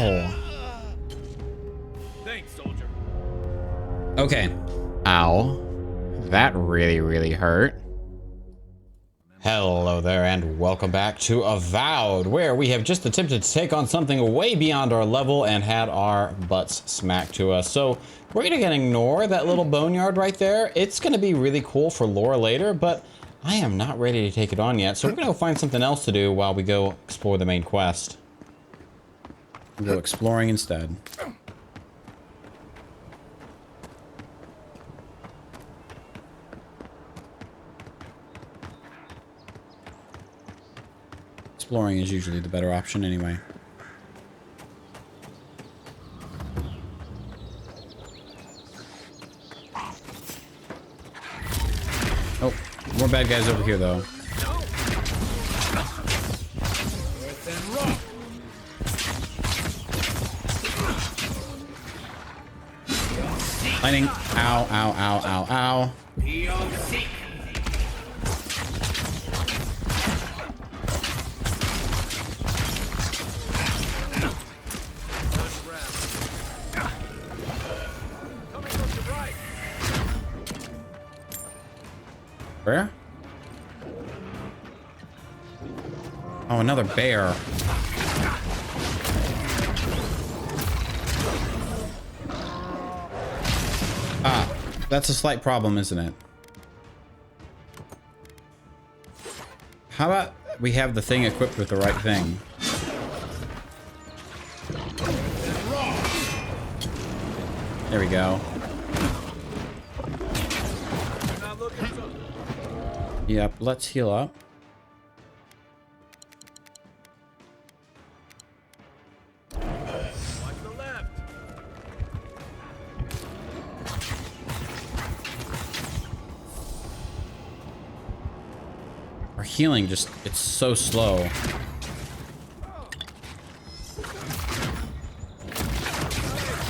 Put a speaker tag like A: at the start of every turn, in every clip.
A: Ow.
B: Thanks, soldier.
A: Okay. Ow. That really, really hurt. Hello there, and welcome back to Avowed, where we have just attempted to take on something way beyond our level and had our butts smacked to us. So we're gonna ignore that little boneyard right there. It's gonna be really cool for lore later, but I am not ready to take it on yet. So we're gonna go find something else to do while we go explore the main quest. We'll go exploring instead. Exploring is usually the better option anyway. Oh, more bad guys over here though. Lightning. Ow, ow, ow, ow, ow. Where? Oh, another bear. Ah, that's a slight problem, isn't it? How about we have the thing equipped with the right thing? There we go. Yep, let's heal up.
B: Watch the left.
A: Our healing just, it's so slow.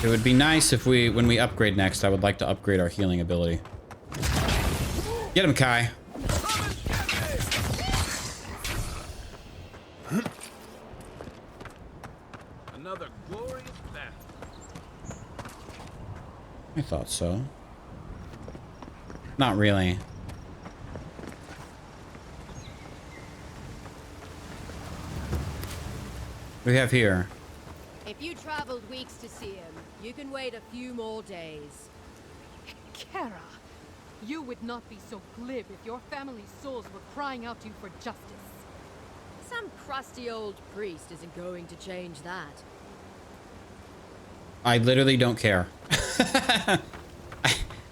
A: It would be nice if when we upgrade next, I would like to upgrade our healing ability. Get him, Kai.
B: Another glorious battle.
A: I thought so. Not really. What do we have here?
C: If you traveled weeks to see him, you can wait a few more days.
D: Kara, you would not be so glib if your family's souls were crying out to you for justice.
C: Some crusty old priest isn't going to change that.
A: I literally don't care.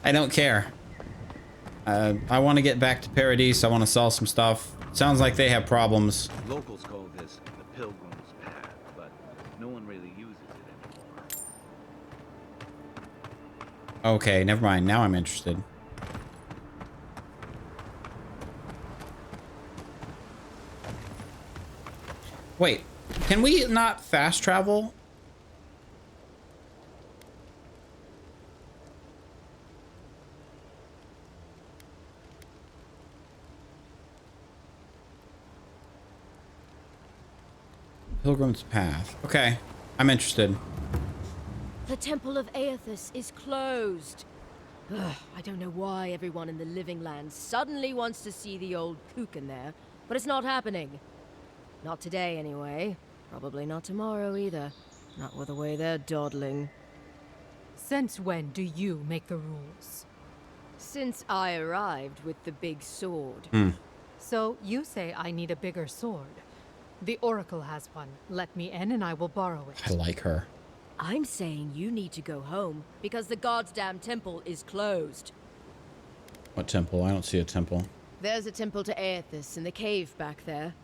A: I don't care. I want to get back to Paradise. I want to sell some stuff. Sounds like they have problems.
E: Locals call this the Pilgrim's Path, but no one really uses it anymore.
A: Okay, never mind. Now I'm interested. Wait, can we not fast travel? Pilgrim's Path. Okay, I'm interested.
C: The Temple of Aethys is closed. Ugh, I don't know why everyone in the Living Land suddenly wants to see the old kook in there, but it's not happening. Not today, anyway. Probably not tomorrow, either. Not with the way they're dawdling.
D: Since when do you make the rules?
C: Since I arrived with the big sword.
D: So you say I need a bigger sword. The Oracle has one. Let me in and I will borrow it.
A: I like her.
C: I'm saying you need to go home, because the goddamn temple is closed.
A: What temple? I don't see a temple.
C: There's a temple to Aethys in the cave back there.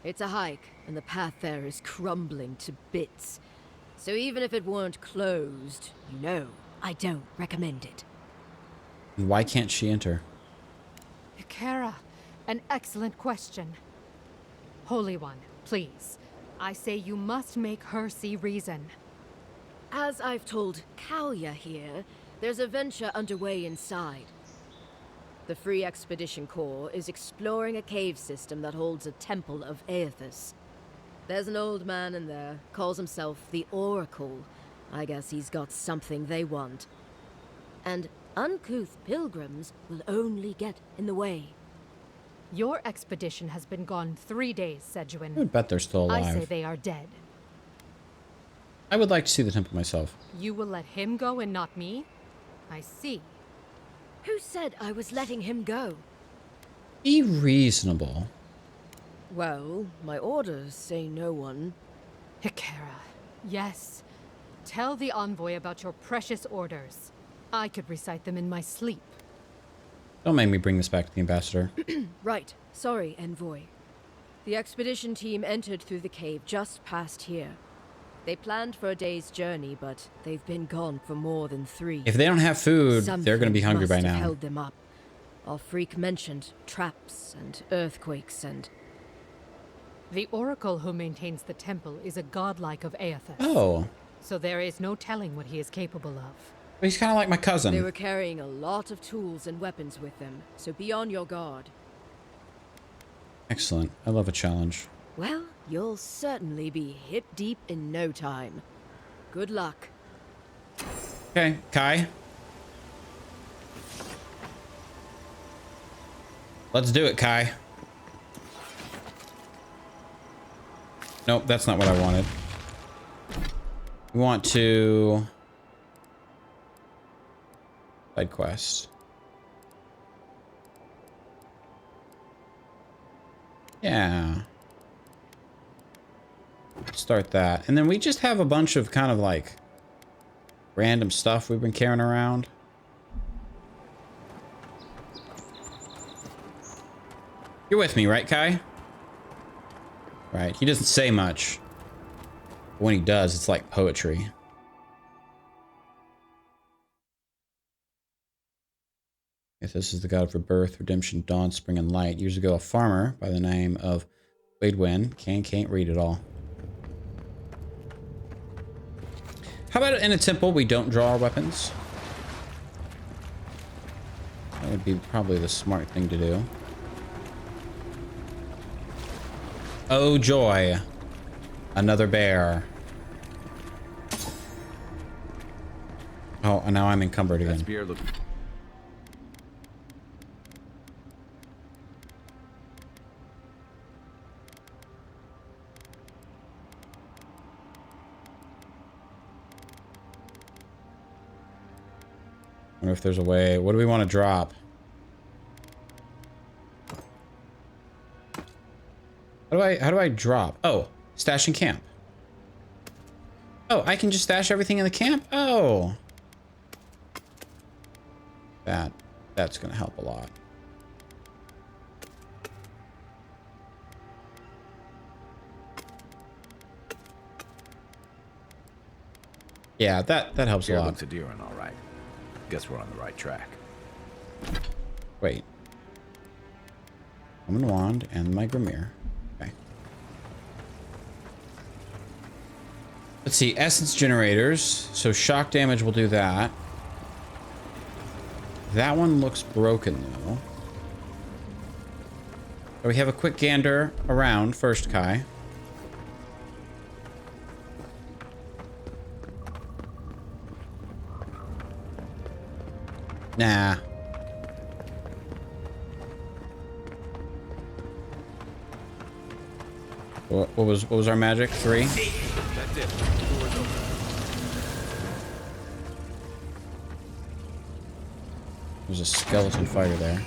C: It's a hike, and the path there is crumbling to bits. So even if it weren't closed, you know, I don't recommend it.
A: Why can't she enter?
D: Kara, an excellent question. Holy One, please. I say you must make her see reason.
C: As I've told Kalya here, there's a venture underway inside. The Free Expedition Corps is exploring a cave system that holds a temple of Aethys. There's an old man in there, calls himself the Oracle. I guess he's got something they want. And uncouth pilgrims will only get in the way.
D: Your expedition has been gone 3 days,
A: I
D: Sejuan.
A: would bet they're still alive.
D: I say they are dead.
A: I would like to see the temple myself.
D: You will let him go and not me? I see.
C: Who said I was letting him go?
A: Be reasonable.
C: Well, my orders say no one.
D: Hekara. Yes. Tell the envoy about your precious orders. I could recite them in my sleep.
A: Don't make me bring this back to the ambassador.
C: Right. Sorry, envoy. The expedition team entered through the cave just past here. They planned for a day's journey, but they've been gone for more than 3.
A: If they don't have food,
C: Something
A: they're going to be hungry
C: must
A: by
C: have
A: now.
C: held them up. Our freak mentioned traps and earthquakes and...
D: The oracle who maintains the temple is a godlike of Aethys.
A: Oh.
D: So there is no telling what he is capable of.
A: But he's kind of like my cousin.
C: They were carrying a lot of tools and weapons with them, so be on your guard.
A: Excellent. I love a challenge.
C: Well, you'll certainly be hip deep in no time. Good luck.
A: Okay, Kai. Let's do it, Kai. Nope, that's not what I wanted. We want to... Side quest. Yeah. Start that. And then we just have a bunch of kind of like random stuff we've been carrying around. You're with me, right, Kai? Right. He doesn't say much. But when he does, it's like poetry. If this is the god of rebirth, redemption, dawn, spring, and light. Years ago, a farmer by the name of Wadewin. Can't read it all. How about in a temple we don't draw our weapons? That would be probably the smart thing to do. Oh joy. Another bear. Oh, and now I'm encumbered again.
E: That spear look.
A: I wonder if there's a way. What do we want to drop? How do I drop? Oh, stash in camp. Oh, I can just stash everything in the camp? Oh. That's gonna help a lot. Yeah, that helps a
E: Here
A: lot.
E: looks a deer one, all right. Guess we're on the right track.
A: Wait. Common wand and my Grimir. Okay. Let's see, essence generators. So shock damage will do that. That one looks broken though. So we have a quick gander around first, Kai. Nah. What was our magic? 3?
B: That's it. Door's open.
A: There's a skeleton fighter there.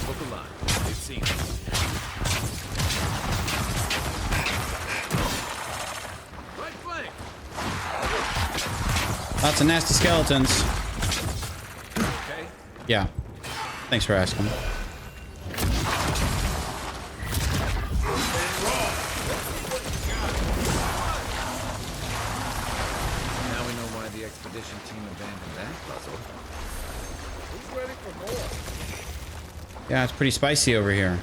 B: Hook a line. They've seen us. Right flank.
A: Lots of nasty skeletons.
B: Okay.
A: Yeah. Thanks for asking.
E: Now we know why the expedition team abandoned that puzzle.
B: Who's ready for more?
A: Yeah, it's pretty spicy over here.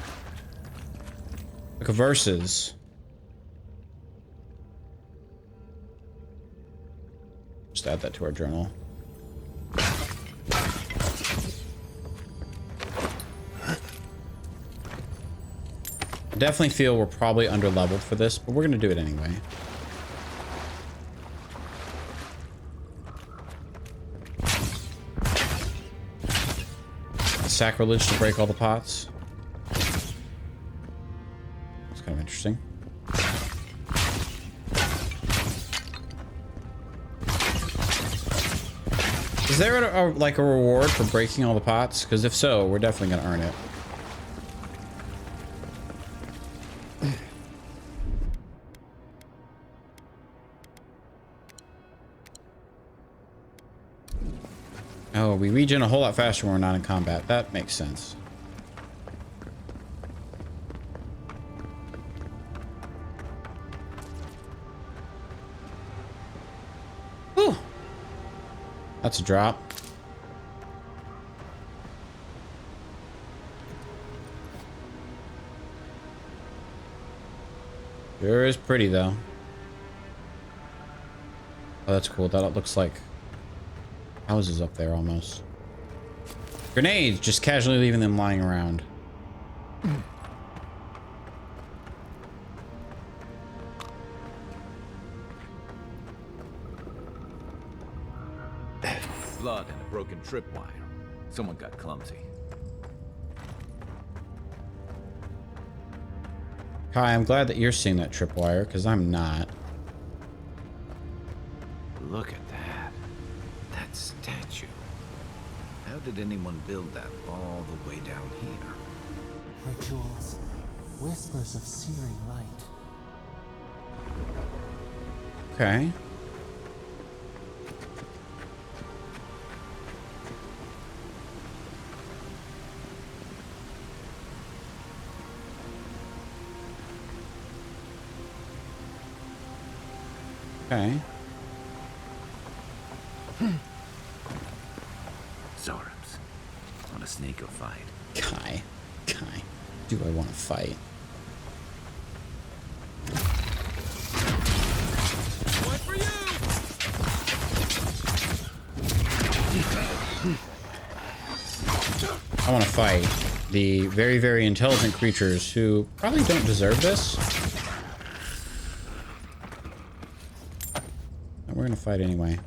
A: Look at verses. Just add that to our journal. I definitely feel we're probably under leveled for this, but we're gonna do it anyway. Sacrilege to break all the pots. It's kind of interesting. Is there like a reward for breaking all the pots? Because if so, we're definitely gonna earn it. Oh, we regen a whole lot faster when we're not in combat. That makes sense. Whew. That's a drop. Sure is pretty, though. Oh, that's cool. That looks like houses up there almost. Grenades, just casually leaving them lying around.
B: Blood and a broken tripwire. Someone got clumsy.
A: Kai, I'm glad that you're seeing that tripwire, because I'm not.
E: Look at that. That statue. How did anyone build that all the way down here?
F: Rituals, whispers of searing light.
A: Okay. Okay.
E: Zorams. Want a snake or fight?
A: Kai. Do I want to fight?
B: One for you!
A: I want to fight the very, very intelligent creatures who probably don't deserve this. And we're going to fight anyway.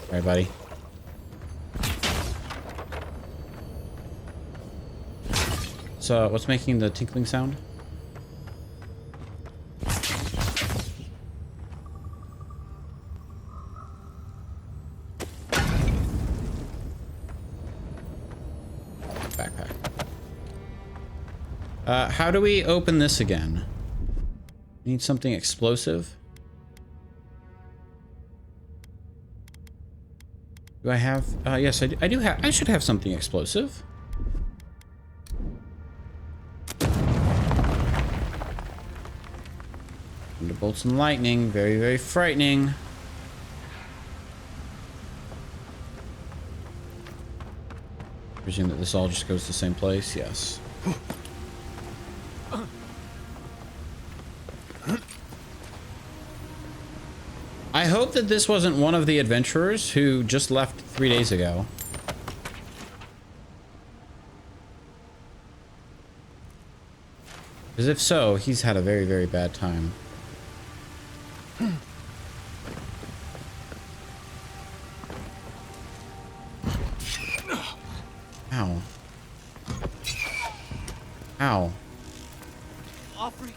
A: All right, buddy. So, what's making the tinkling sound? Backpack. How do we open this again? Need something explosive? Do I have? Yes, I do have. I should have something explosive. Thunderbolts and lightning, very, very frightening. Presume that this all just goes to the same place. Yes. I hope that this wasn't one of the adventurers who just left 3 days ago. Because if so, he's had a very, very bad time. Ow. Ow.
F: Offering.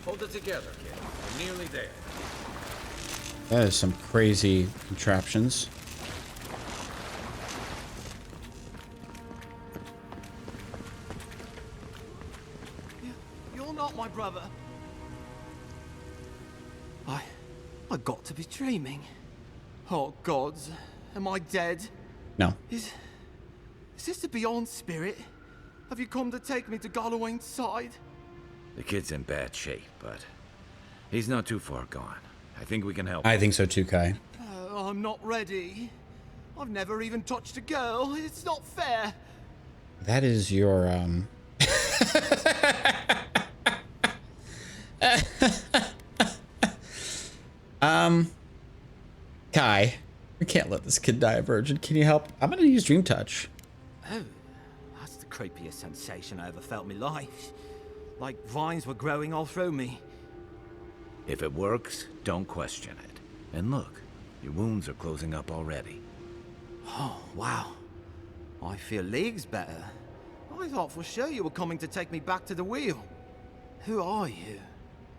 B: Hold it together, kid. We're nearly there.
A: That is some crazy contraptions.
F: You're not my brother. I got to be dreaming. Oh gods, am I dead?
A: No.
F: Is this the Beyond Spirit? Have you come to take me to Godlike's side?
E: The kid's in bad shape, but he's not too far gone. I think we can help.
A: I think so too, Kai.
F: I'm not ready. I've never even touched a girl. It's not fair.
A: That is your, Kai, we can't let this kid die a virgin. Can you help? I'm gonna use Dream Touch.
F: Oh, that's the creepiest sensation I ever felt in my life. Like vines were growing all through me.
E: If it works, don't question it. And look, your wounds are closing up already.
F: Oh, wow. I feel leagues better. I thought for sure you were coming to take me back to the wheel. Who are you?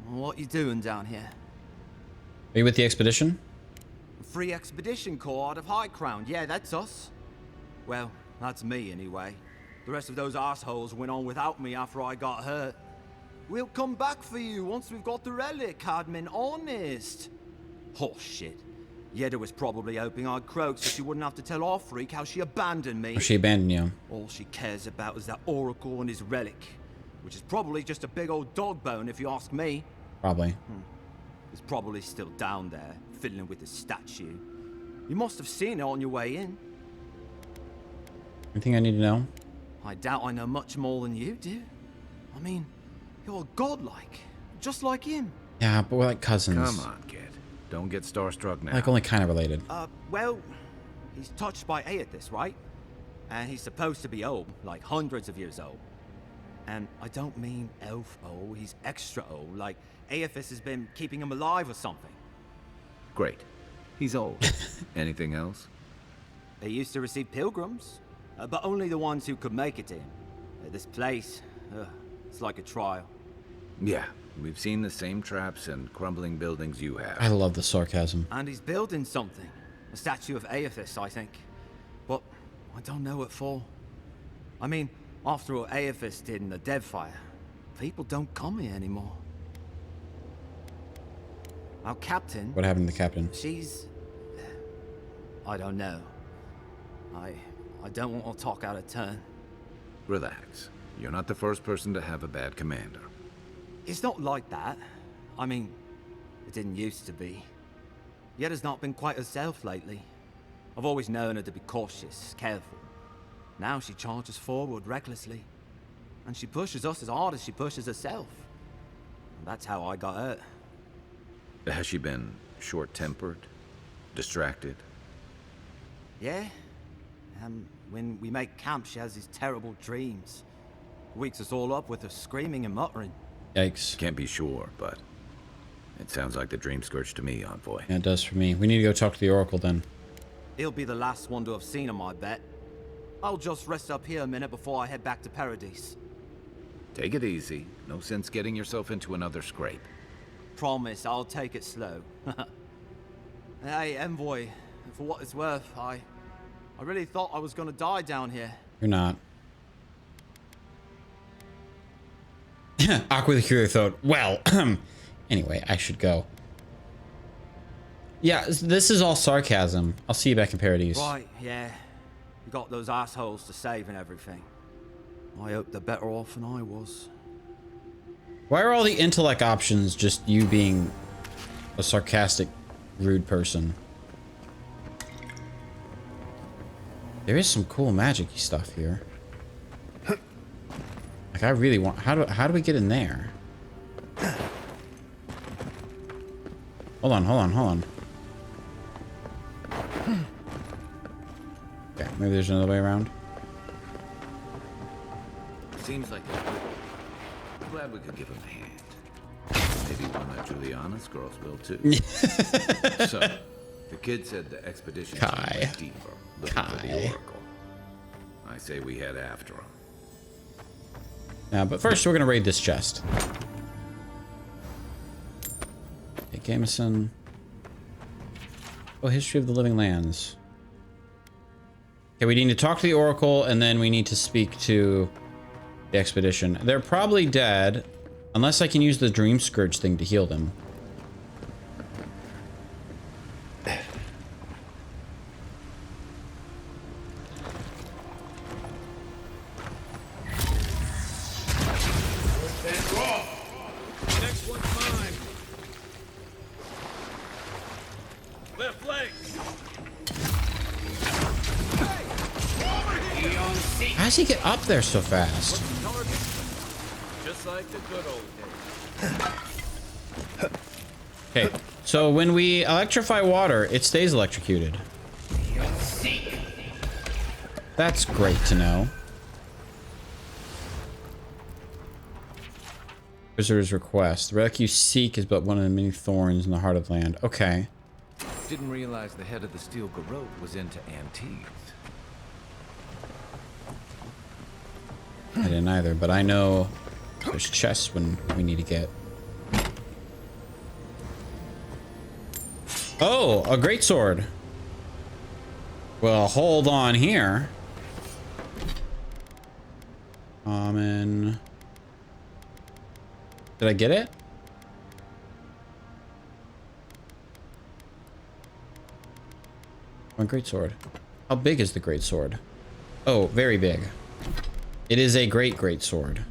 F: What you doing down here?
A: Are you with the expedition?
F: Free Expedition Corps out of High Crown. Yeah, that's us. Well, that's me anyway. The rest of those assholes went on without me after I got hurt. We'll come back for you once we've got the relic, Cadman, honest. Oh, shit. Yeda was probably hoping I'd croak so she wouldn't have to tell our freak how she abandoned me.
A: Or she abandoned you?
F: All she cares about is that oracle and his relic, which is probably just a big old dog bone if you ask me.
A: Probably.
F: It's probably still down there, fiddling with the statue. You must have seen it on your way in.
A: Anything I need to know?
F: I doubt I know much more than you do. I mean, you're godlike, just like him.
A: Yeah, but we're like cousins.
E: Come on, kid. Don't get starstruck now.
A: Like only kind of related.
F: Well, he's touched by Aethys, right? And he's supposed to be old, like hundreds of years old. And I don't mean elf old, he's extra old, like Aethys has been keeping him alive or something.
E: Great. He's old. Anything else?
F: They used to receive pilgrims, but only the ones who could make it to him. This place, it's like a trial.
E: Yeah, we've seen the same traps and crumbling buildings you have.
A: I love the sarcasm.
F: And he's building something. A statue of Aethys, I think. But I don't know what for. I mean, after all Aethys did in the Deadfire, people don't come here anymore. Our captain...
A: What happened to the captain?
F: She's... I don't know. I don't want to talk out of turn.
E: Relax. You're not the first person to have a bad commander.
F: It's not like that. I mean, it didn't used to be. Yeda's not been quite herself lately. I've always known her to be cautious, careful. Now she charges forward recklessly. And she pushes us as hard as she pushes herself. And that's how I got hurt.
E: Has she been short-tempered? Distracted?
F: Yeah. When we make camp, she has these terrible dreams. Wakes us all up with her screaming and muttering.
A: Yikes.
E: Can't be sure, but it sounds like the dream scourge to me, Envoy.
A: Yeah, it does for me. We need to go talk to the Oracle then.
F: He'll be the last one to have seen him, I bet. I'll just rest up here a minute before I head back to Paradise.
E: Take it easy. No sense getting yourself into another scrape.
F: Promise, I'll take it slow. Hey, Envoy, for what it's worth, I really thought I was gonna die down here.
A: You're not. Awkwardly curious thought. Well, anyway, I should go. Yeah, this is all sarcasm. I'll see you back in Paradise.
F: Right, yeah. You got those assholes to save and everything. I hope they're better off than I was.
A: Why are all the intellect options just you being a sarcastic, rude person? There is some cool magic-y stuff here. Like, I really want... How do we get in there? Hold on. Okay, maybe there's another way around.
E: Seems like I'm glad we could give him a hand. Maybe one of Juliana's girls will too. So, the kid said the expedition
A: Kai.
E: went deeper, looking for the Oracle. I say we head after him.
A: Now, but first we're gonna raid this chest. Hey, Jameson. Oh, history of the living lands. Okay, we need to talk to the Oracle, and then we need to speak to the expedition. They're probably dead, unless I can use the Dream Scourge thing to heal them. does he get up there so fast?
E: Just like the good old days.
A: Okay, so when we electrify water, it stays electrocuted. That's great to know. Visitor's request. The relic you seek is but one of the many thorns in the heart of the land. Okay.
E: Didn't realize the head of the steel garrote was into antiques.
A: I didn't either, but I know there's chests when we need to get. Oh, a greatsword. Well, hold on here. Common. Did I get it? One greatsword. How big is the greatsword? Oh, very big. It is a great sword.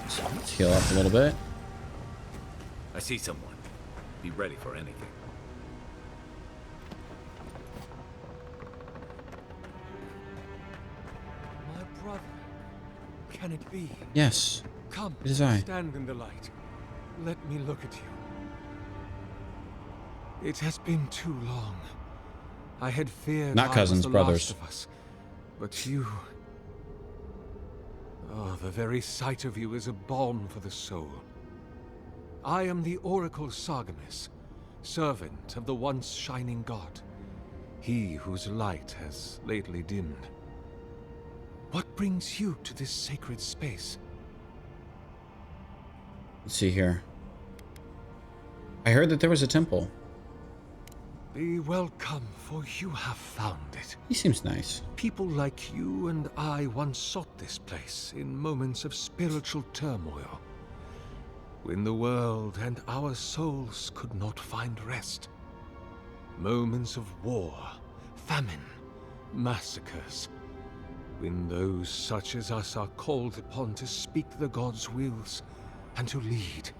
A: So let's heal up a little bit.
E: I see someone. Be ready for anything.
G: My brother. Can it be?
A: Yes,
G: Come,
A: it is I.
G: stand in the light. Let me look at you. It has been too long. I had feared
A: Not
G: I
A: cousins,
G: was the
A: brothers.
G: last of us. But you... Oh, the very sight of you is a balm for the soul. I am the Oracle Sargemis, servant of the once shining god. He whose light has lately dimmed. What brings you to this sacred space?
A: Let's see here. I heard that there was a temple.
G: Be welcome, for you have found it.
A: He seems nice.
G: People like you and I once sought this place in moments of spiritual turmoil, when the world and our souls could not find rest. Moments of war, famine, massacres, when those such as us are called upon to speak the gods' wills and to lead.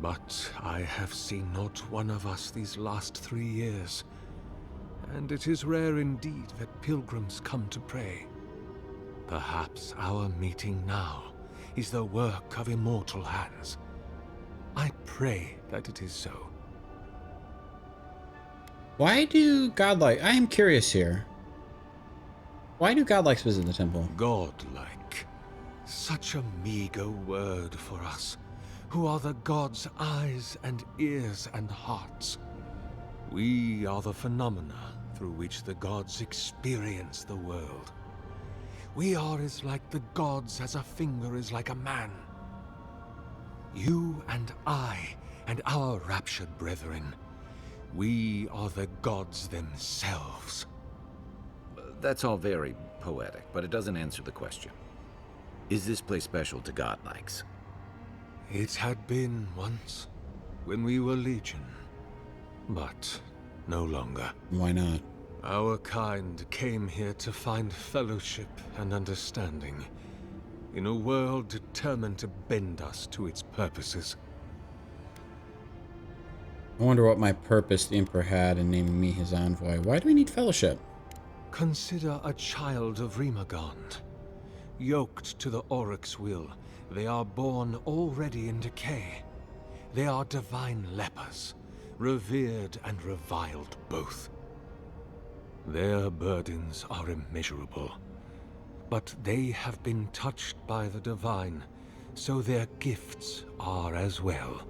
G: But I have seen not one of us these last 3 years, and it is rare indeed that pilgrims come to pray. Perhaps our meeting now is the work of immortal hands. I pray that it is so.
A: Why do Godlike... I am curious here. Why do Godlikes visit the temple?
G: Godlike. Such a meager word for us, who are the gods' eyes and ears and hearts. We are the phenomena through which the gods experience the world. We are as like the gods as a finger is like a man. You and I and our raptured brethren, we are the gods themselves.
E: That's all very poetic, but it doesn't answer the question. Is this place special to Godlikes?
G: It had been once, when we were legion, but no longer.
A: Why not?
G: Our kind came here to find fellowship and understanding, in a world determined to bend us to its purposes.
A: I wonder what my purpose the Emperor had in naming me his envoy. Why do we need fellowship?
G: Consider a child of Rimagond. Yoked to the Oryx's will, they are born already in decay. They are divine lepers, revered and reviled both. Their burdens are immeasurable, but they have been touched by the divine, so their gifts are as well.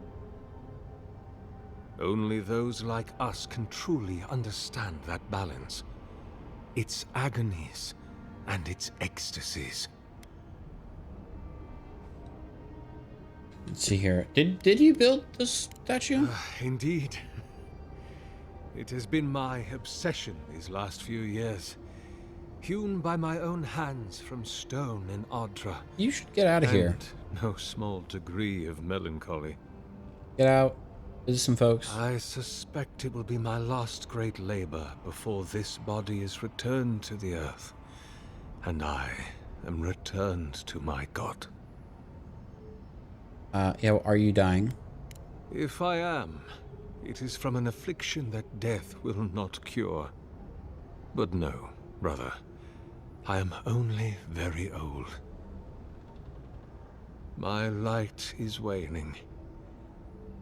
G: Only those like us can truly understand that balance, its agonies and its ecstasies.
A: Let's see here. Did you build this statue?
G: Indeed. It has been my obsession these last few years. Hewn by my own hands from stone in Ardra.
A: You should get out of here.
G: And no small degree of melancholy.
A: Get out. Visit some folks.
G: I suspect it will be my last great labor before this body is returned to the earth, and I am returned to my god.
A: Yeah, are you dying?
G: If I am, it is from an affliction that death will not cure. But no, brother. I am only very old. My light is waning.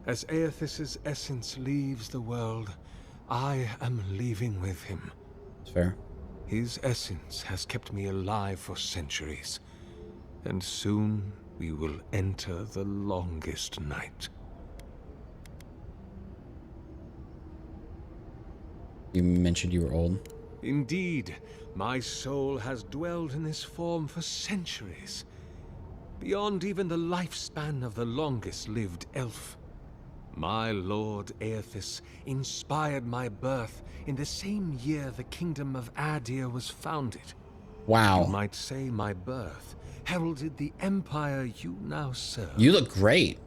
G: As Aethys' essence leaves the world, I am leaving with him.
A: It's fair.
G: His essence has kept me alive for centuries, and soon we will enter the longest night.
A: You mentioned you were old.
G: Indeed, my soul has dwelled in this form for centuries, beyond even the lifespan of the longest-lived elf. My lord Aethys inspired my birth in the same year the kingdom of Adir was founded.
A: Wow.
G: You might say my birth heralded the empire you now serve.
A: You look great.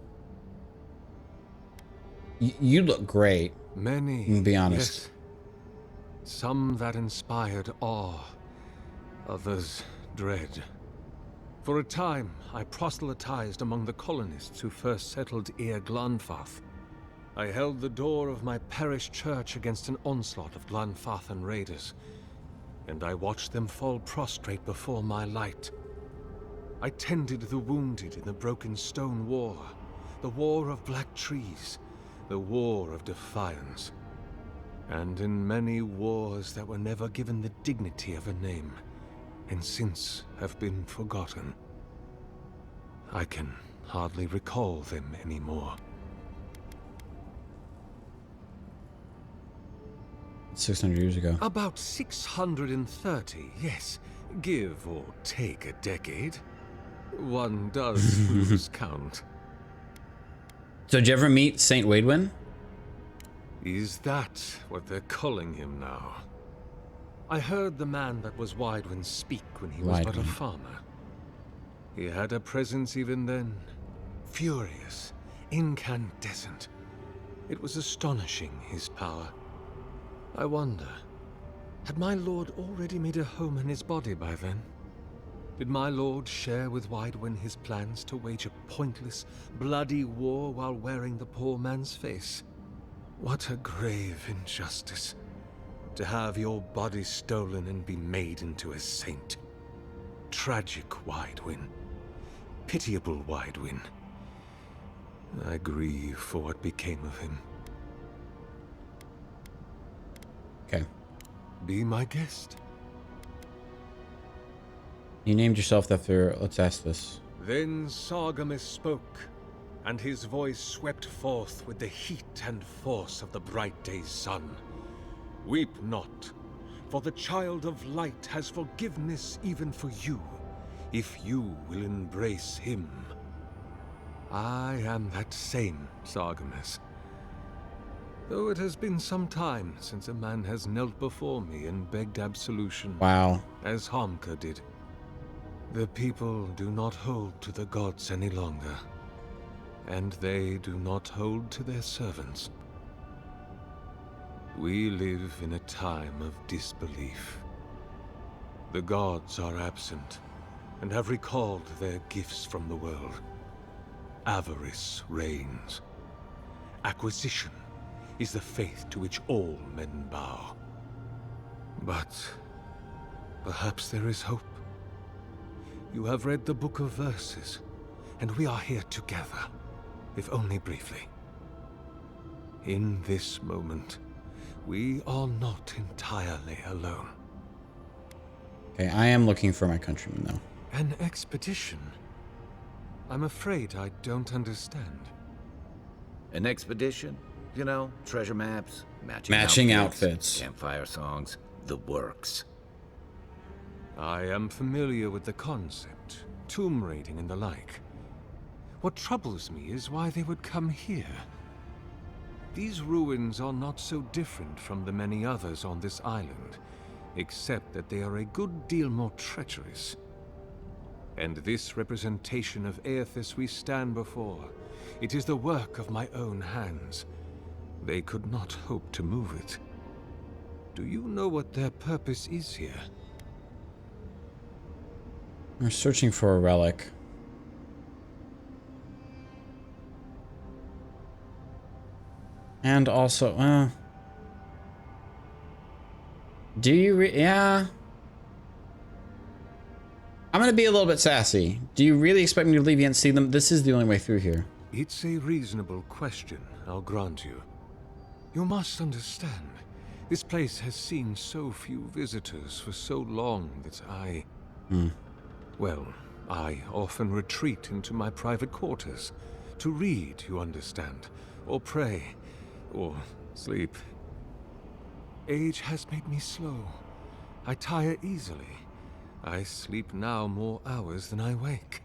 A: You look great.
G: Many,
A: To be honest.
G: yes. Some that inspired awe, others dread. For a time, I proselytized among the colonists who first settled Ir Glanfath. I held the door of my parish church against an onslaught of Glanfathan raiders, and I watched them fall prostrate before my light. I tended the wounded in the Broken Stone War, the War of Black Trees, the War of Defiance, and in many wars that were never given the dignity of a name, and since have been forgotten. I can hardly recall them anymore.
A: 600 years ago.
G: About 630, yes. Give or take a decade. One does lose count.
A: So did you ever meet Saint Waidwin?
G: Is that what they're calling him now? I heard the man that was Waidwin speak when he was but a
A: Waidwin.
G: farmer. He had a presence even then. Furious, incandescent. It was astonishing, his power. I wonder, had my lord already made a home in his body by then? Did my lord share with Waidwin his plans to wage a pointless, bloody war while wearing the poor man's face? What a grave injustice. To have your body stolen and be made into a saint. Tragic Waidwin. Pitiable Waidwin. I grieve for what became of him.
A: Okay.
G: Be my guest.
A: You named yourself after. Let's ask this.
G: Then Sargamus spoke, and his voice swept forth with the heat and force of the bright day's sun. Weep not, for the child of light has forgiveness even for you, if you will embrace him. I am that same Sargamus. Though it has been some time since a man has knelt before me and begged absolution.
A: Wow.
G: As Hamka did. The people do not hold to the gods any longer, and they do not hold to their servants. We live in a time of disbelief. The gods are absent, and have recalled their gifts from the world. Avarice reigns. Acquisition is the faith to which all men bow. But perhaps there is hope. You have read the Book of Verses, and we are here together, if only briefly. In this moment, we are not entirely alone.
A: Okay, I am looking for my countrymen, though.
G: An expedition? I'm afraid I don't understand.
E: An expedition? You know, treasure maps,
A: Matching outfits.
E: campfire songs, the works.
G: I am familiar with the concept, tomb raiding and the like. What troubles me is why they would come here. These ruins are not so different from the many others on this island, except that they are a good deal more treacherous. And this representation of Aethys we stand before, it is the work of my own hands. They could not hope to move it. Do you know what their purpose is here?
A: We're searching for a relic. And also, do you yeah. I'm gonna be a little bit sassy. Do you really expect me to leave you and see them? This is the only way through here.
G: It's a reasonable question, I'll grant you. You must understand, this place has seen so few visitors for so long that well, I often retreat into my private quarters. To read, you understand, or pray, or sleep. Age has made me slow. I tire easily. I sleep now more hours than I wake.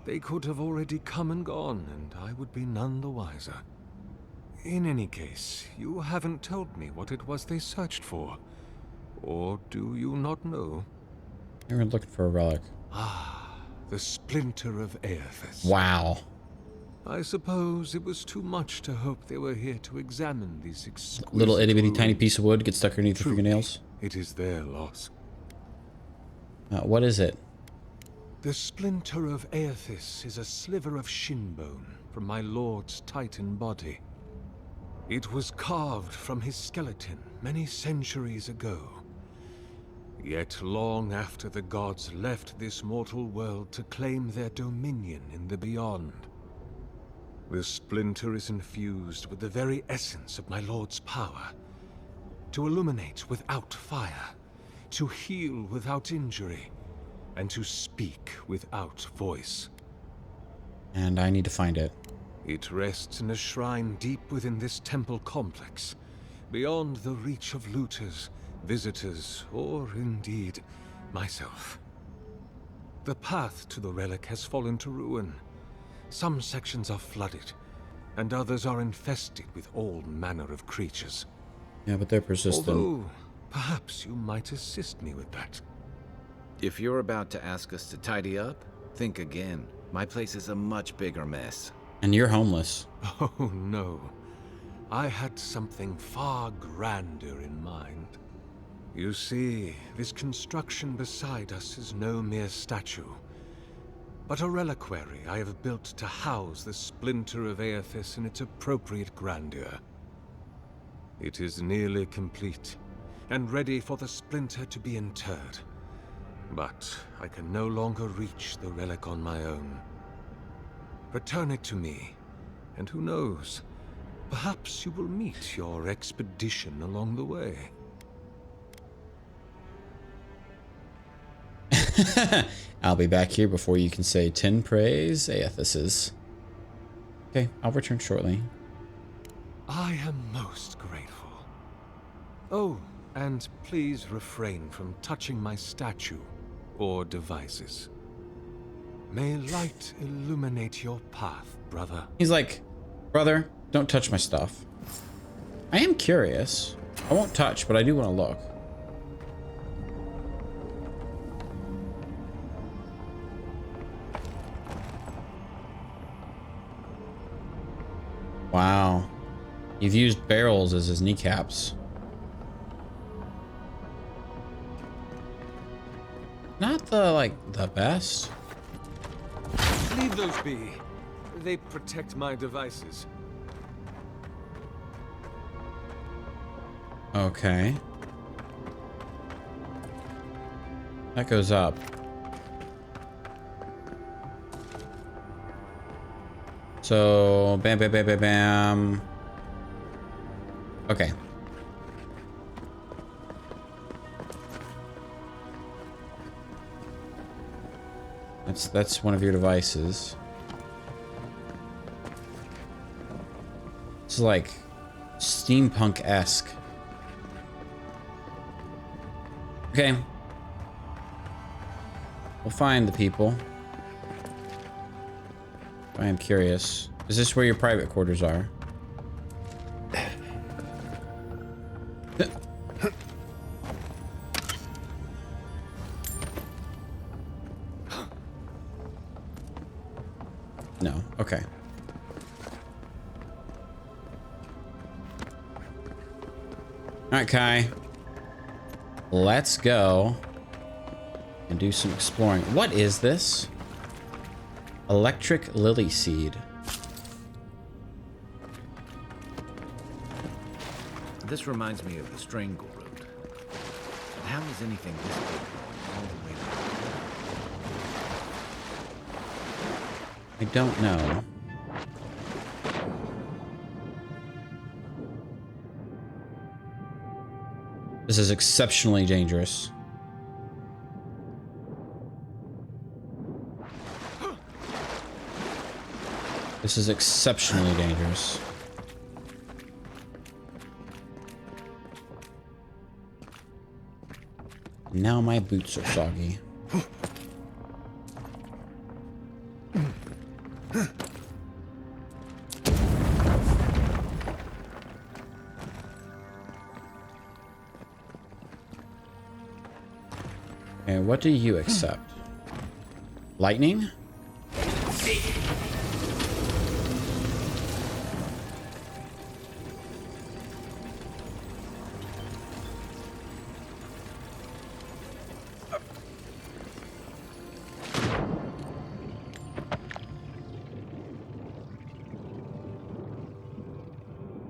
G: They could have already come and gone, and I would be none the wiser. In any case, you haven't told me what it was they searched for. Or do you not know?
A: They were looking for a relic.
G: Ah, the splinter of Aethys.
A: Wow.
G: I suppose it was too much to hope they were here to examine these exquisite
A: Little itty bitty tiny
G: ruins.
A: piece of wood gets stuck underneath the
G: Truly,
A: fingernails.
G: it is their loss.
A: What is it?
G: The splinter of Aethys is a sliver of shin bone from my lord's titan body. It was carved from his skeleton many centuries ago. Yet long after the gods left this mortal world to claim their dominion in the beyond, the splinter is infused with the very essence of my lord's power. To illuminate without fire, to heal without injury, and to speak without voice.
A: And I need to find it.
G: It rests in a shrine deep within this temple complex, beyond the reach of looters, visitors, or indeed, myself. The path to the relic has fallen to ruin. Some sections are flooded, and others are infested with all manner of creatures.
A: Yeah, but they're persistent.
G: Although, perhaps you might assist me with that.
E: If you're about to ask us to tidy up, think again. My place is a much bigger mess.
A: And you're homeless.
G: Oh no. I had something far grander in mind. You see, this construction beside us is no mere statue, but a reliquary I have built to house the splinter of Aethys in its appropriate grandeur. It is nearly complete, and ready for the splinter to be interred. But I can no longer reach the relic on my own. Return it to me, and who knows, perhaps you will meet your expedition along the way.
A: I'll be back here before you can say 10 praise Aethyses. Okay, I'll return shortly.
G: I am most grateful. Oh, and please refrain from touching my statue or devices. May light illuminate your path, brother.
A: He's like, brother, don't touch my stuff. I am curious. I won't touch, but I do want to look. Wow. You've used barrels as his kneecaps. Not the best.
G: Leave those be. They protect my devices.
A: Okay. That goes up. So, bam, bam, bam, bam, bam. Okay. That's one of your devices. It's like steampunk-esque. Okay. We'll find the people. I am curious. Is this where your private quarters are? No. Okay. All right, Kai. Let's go and do some exploring. What is this? Electric lily seed.
E: This reminds me of the Strangle Route. But how is anything this big going all the way back?
A: I don't know. This is exceptionally dangerous. This is exceptionally dangerous. Now my boots are soggy. Okay, what do you accept? Lightning?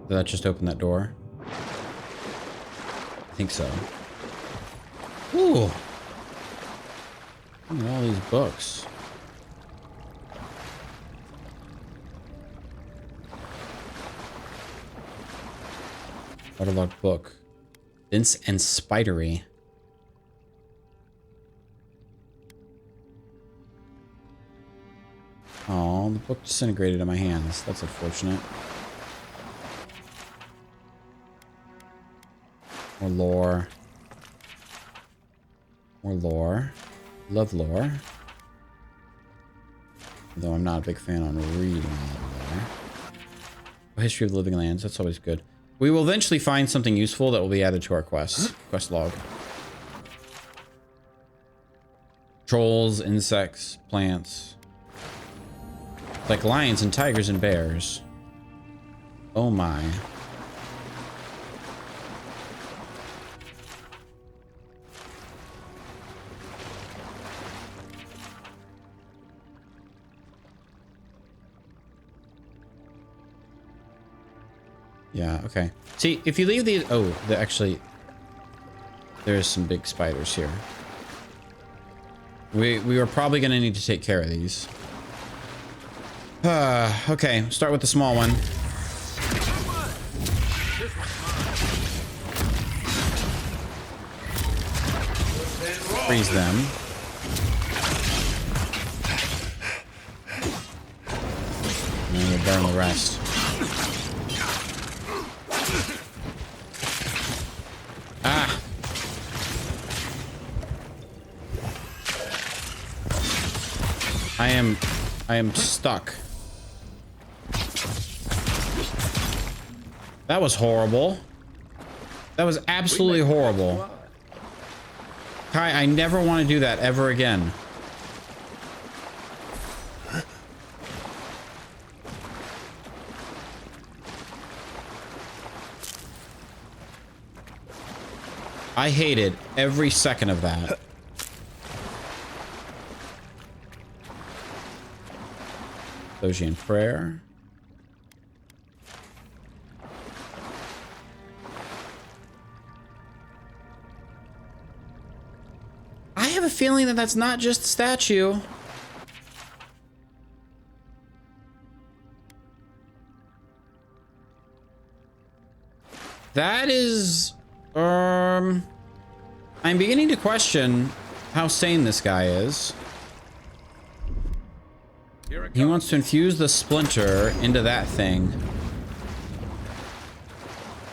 A: Did that just open that door? I think so. Ooh! Look at all these books. Waterlogged book. Dense and spidery. Oh, the book disintegrated in my hands. That's unfortunate. More lore. More lore. Love lore. Though I'm not a big fan on reading all lore. History of the Living Lands. That's always good. We will eventually find something useful that will be added to our quest. Quest log. Trolls, insects, plants. Like lions and tigers and bears. Oh my. Yeah, okay. See, if you leave these... Oh, actually... There's some big spiders here. We are probably going to need to take care of these. Okay, start with the small one. Freeze them. And then we'll burn the rest. Ah! I am stuck. That was horrible. That was absolutely horrible. Kai, I never want to do that ever again. I hated every second of that. Dojian prayer. I have a feeling that that's not just a statue. That is... I'm beginning to question how sane this guy is. He wants to infuse the splinter into that thing.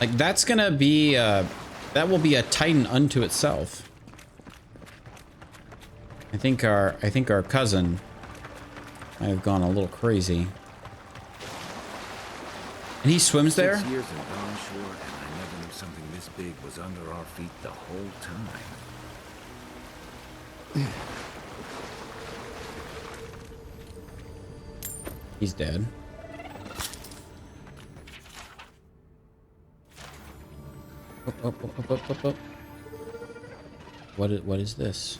A: Like, that's gonna be, that will be a titan unto itself. I think our cousin might have gone a little crazy. And he swims there?
E: 6 years in Dawn Shore, and I never knew something this big was under our feet the whole time.
A: He's dead. Up. What is this?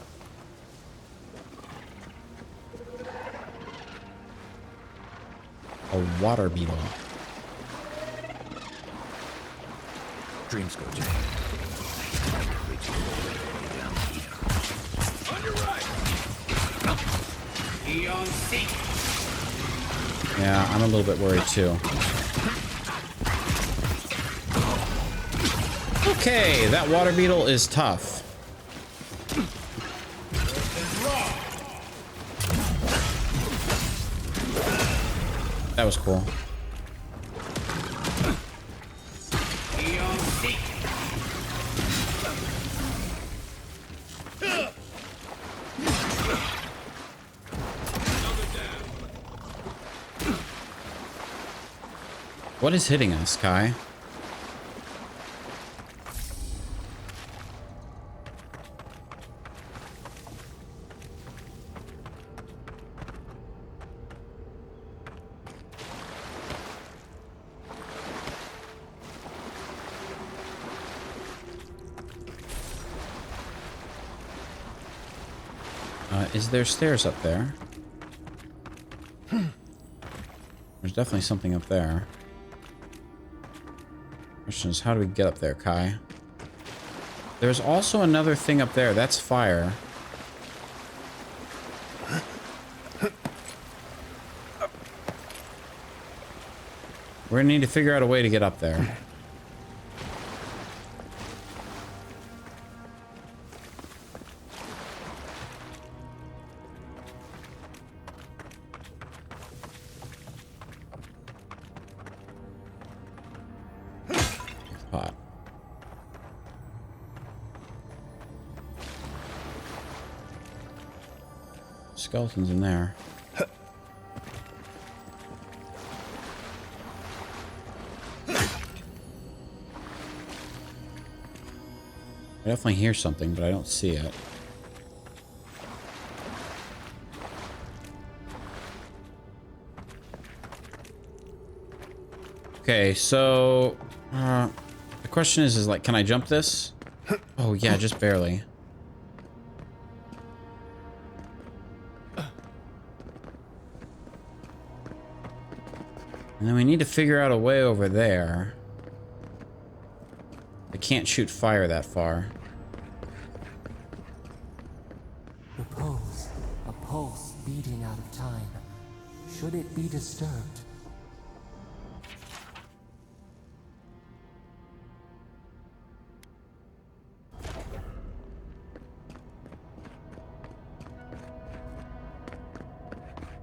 A: A water beetle.
E: Dreams go, Jay. Reaching forward, down here. On your right. Eon seek.
A: Yeah, I'm a little bit worried too. Okay, that water beetle is tough. That was cool. What is hitting us, Kai? Is there stairs up there? There's definitely something up there. Question is, how do we get up there, Kai? There's also another thing up there. That's fire. We're gonna need to figure out a way to get up there. Pot. Skeletons in there. I definitely hear something, but I don't see it. Okay, so the question is like, can I jump this? Oh yeah, just barely. And then we need to figure out a way over there. I can't shoot fire that far.
H: Repose, a pulse beating out of time. Should it be disturbed?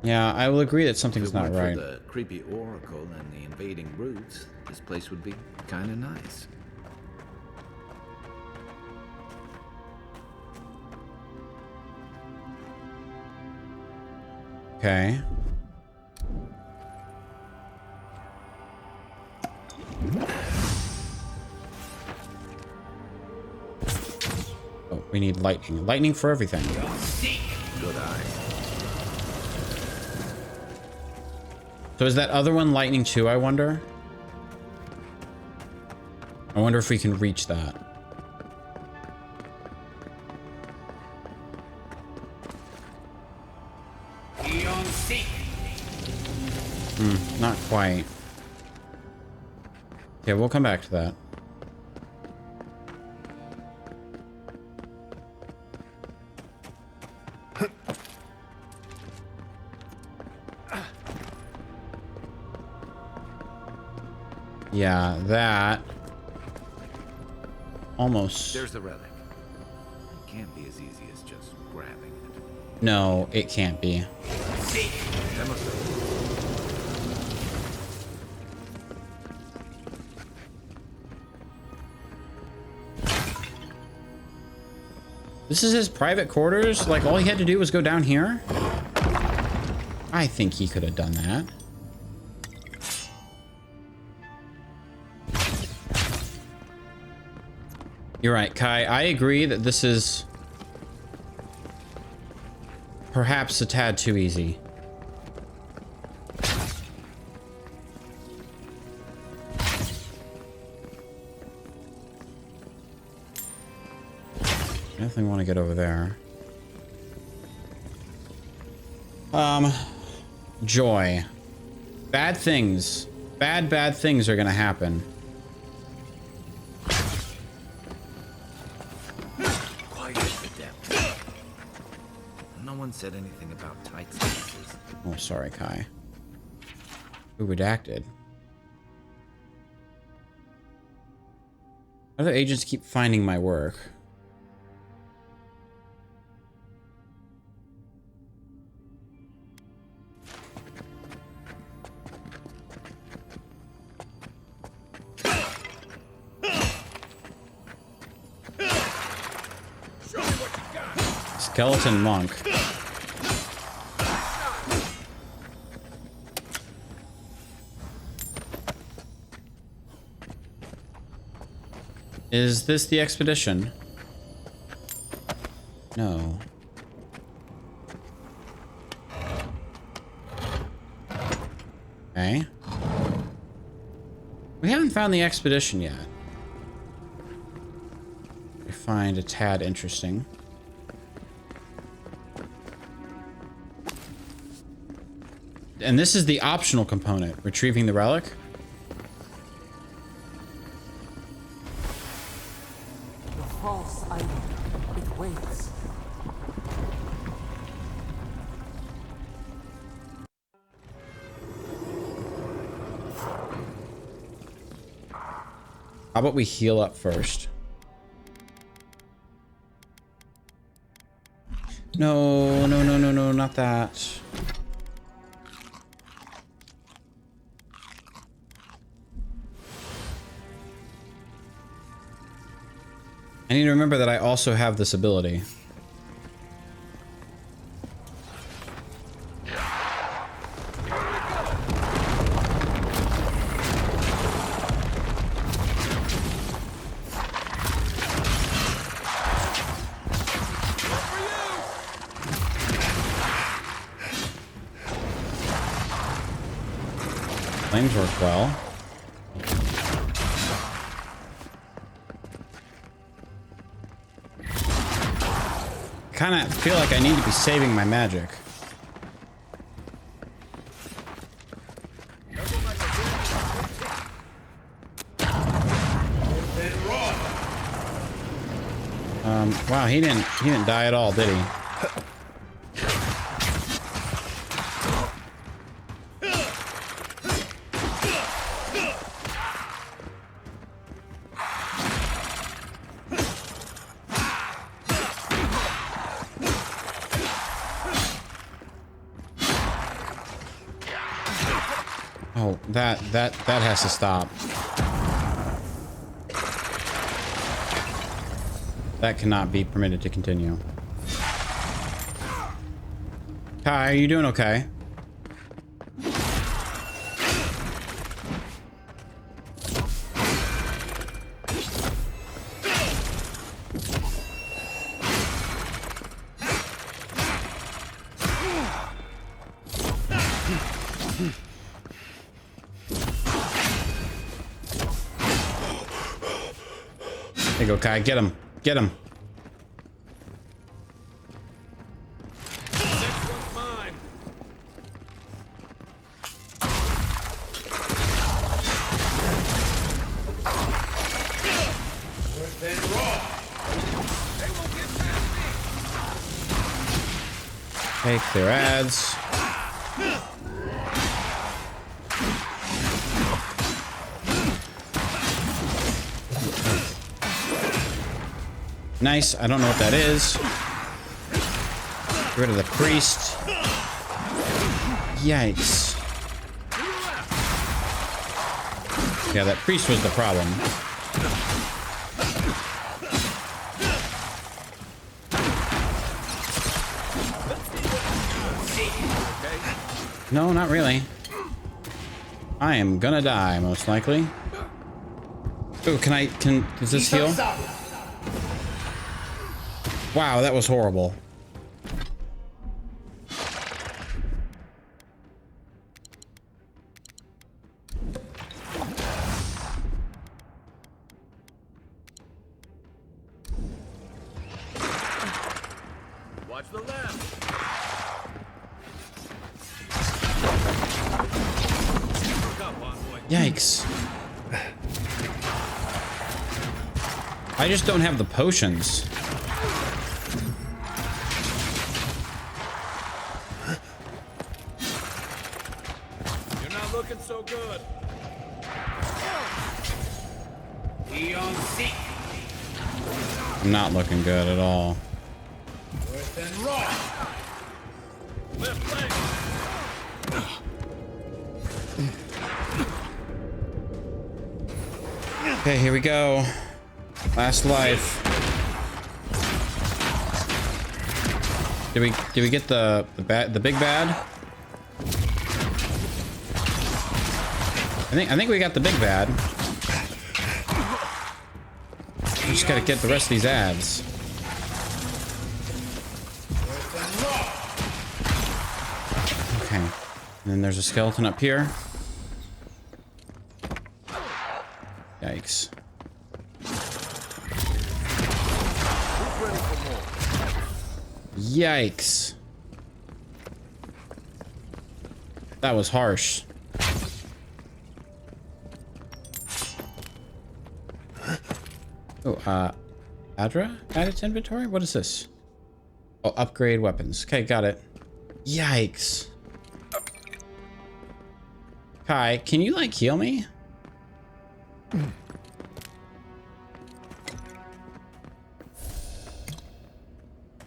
A: Yeah, I will agree that something's
E: If it
A: not
E: weren't
A: right.
E: for the creepy oracle and the invading roots, this place would be kind of nice.
A: Okay. Oh, we need lightning. Lightning for everything.
E: Good eye.
A: So is that other one lightning too, I wonder? I wonder if we can reach that. Not quite. Okay, we'll come back to that. Yeah, that almost.
E: There's the relic. It can't be as easy as just grabbing it.
A: No, it can't be.
E: That must have...
A: This is his private quarters? Like, all he had to do was go down here? I think he could have done that. You're right, Kai. I agree that this is perhaps a tad too easy. I definitely want to get over there. Joy. Bad things. Bad things are gonna happen.
E: one said anything about tight spaces.
A: Oh, sorry, Kai. Who redacted? Other agents keep finding my work. Skeleton monk. Is this the expedition? No. Okay. We haven't found the expedition yet. I find a tad interesting. And this is the optional component, retrieving the relic.
H: The false item. It waits.
A: How about we heal up first? No, no, no, no, no, not that. I need to remember that I also have this ability. Flames work well. Kind of feel like I need to be saving my magic. Wow, he didn't die at all, did he? Oh, that has to stop. That cannot be permitted to continue. Kai, are you doing okay? There you go, Kai. Get him. Get him. Take their ads. Nice. I don't know what that is. Get rid of the priest. Yikes. Yeah, that priest was the problem. No, not really. I am gonna die, most likely. Oh, does this heal? Wow, that was horrible.
B: Watch the left.
A: Yikes. I just don't have the potions. I'm not looking good at all. Okay, here we go. Last life. Did we get the big bad? I think we got the big bad. We just gotta get the rest of these ads. Okay. And then there's a skeleton up here. Yikes. Yikes. That was harsh. Oh, Adra? Added to inventory? What is this? Oh, upgrade weapons. Okay, got it. Yikes. Kai, can you, like, heal me?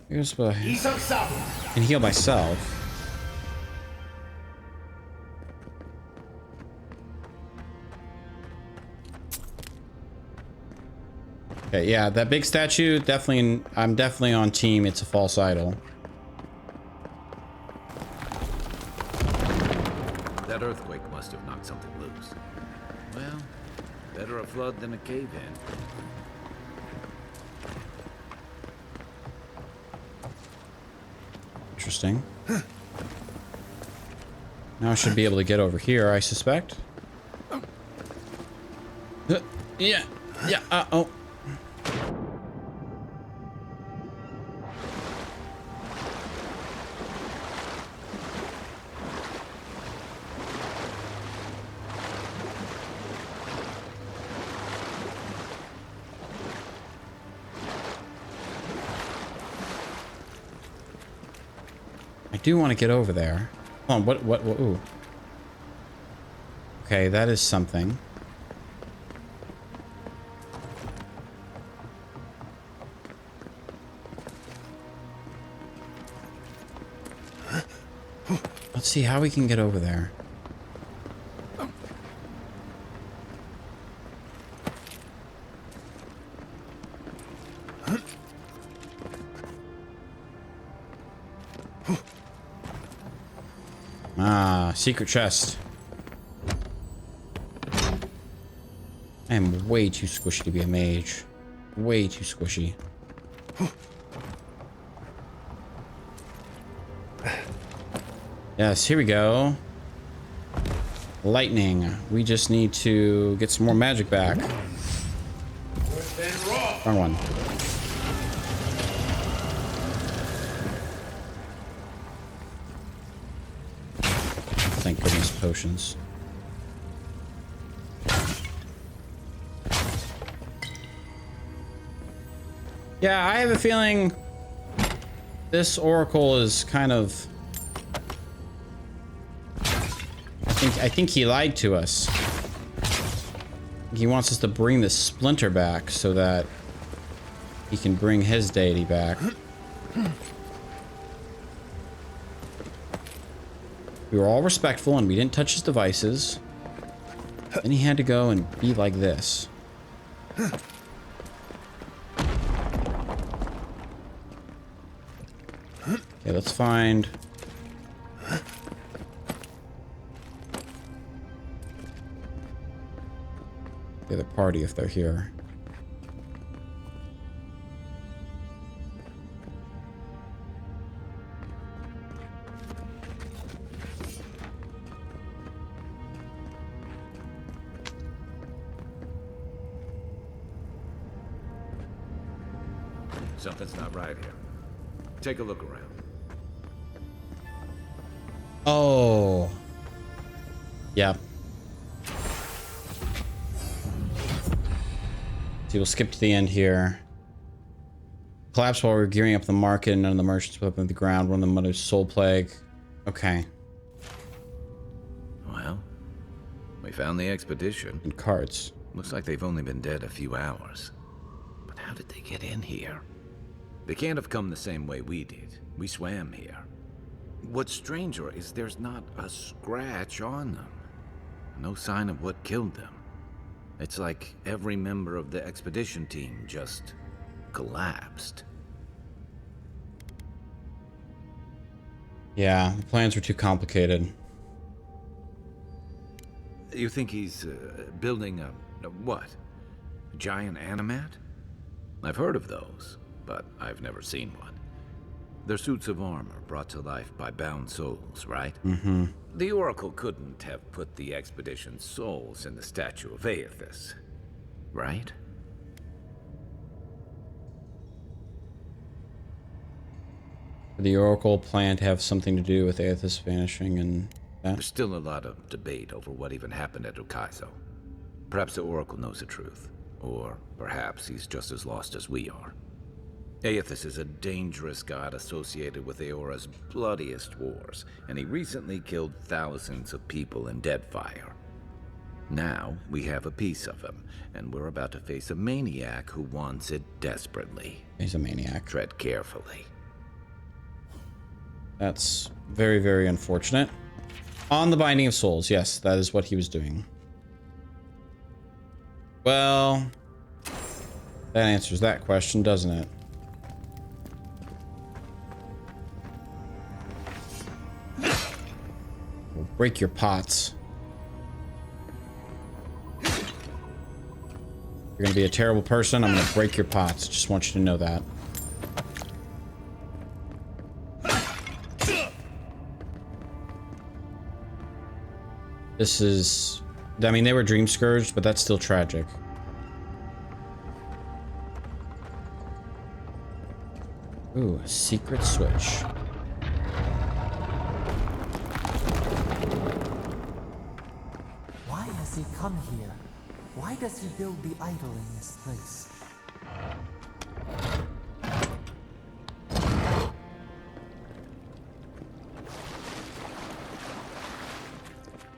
A: Here's what I can heal myself. Okay, yeah, that big statue, definitely, I'm definitely on team. It's a false idol.
E: That earthquake must have knocked something loose. Well, better a flood than a cave-in.
A: Interesting. Now I should be able to get over here, I suspect. Yeah, oh. I do want to get over there. Hold on, what, ooh. Okay, that is something. Let's see how we can get over there. Ah, secret chest. I am way too squishy to be a mage. Way too squishy. Yes, here we go. Lightning. We just need to get some more magic back. Wrong one. Thank goodness, potions. Yeah, I have a feeling this oracle is kind of... I think he lied to us. He wants us to bring this splinter back so that he can bring his deity back. We were all respectful and we didn't touch his devices. Then he had to go and be like this. Okay, let's find... the other party if they're here.
E: Something's not right here. Take a look around.
A: Oh. Yep. See, we'll skip to the end here. Collapse while we're gearing up the market and none of the merchants put up on the ground. One of them mother's soul plague. Okay.
E: Well, we found the expedition.
A: And cards.
E: Looks like they've only been dead a few hours. But how did they get in here? They can't have come the same way we did. We swam here. What's stranger is there's not a scratch on them. No sign of what killed them. It's like every member of the expedition team just collapsed.
A: Yeah, the plans were too complicated.
E: You think he's building a what? A giant animat? I've heard of those, but I've never seen one. They're suits of armor brought to life by bound souls, right?
A: Mm-hmm.
E: The Oracle couldn't have put the expedition's souls in the statue of Aethys, right?
A: The Oracle planned to have something to do with Aethys vanishing and that.
E: There's still a lot of debate over what even happened at Ukaizo. Perhaps the Oracle knows the truth, or perhaps he's just as lost as we are. Aethys is a dangerous god associated with Eora's bloodiest wars, and he recently killed thousands of people in Deadfire. Now, we have a piece of him, and we're about to face a maniac who wants it desperately.
A: He's a maniac.
E: Tread carefully.
A: That's very, very unfortunate. On the Binding of Souls, yes, that is what he was doing. Well, that answers that question, doesn't it? We'll break your pots. You're gonna be a terrible person, I'm gonna break your pots. Just want you to know that. This is... I mean, they were dream scourged, but that's still tragic. Ooh, a secret switch.
H: Why has he come here? Why does he build the idol in this place?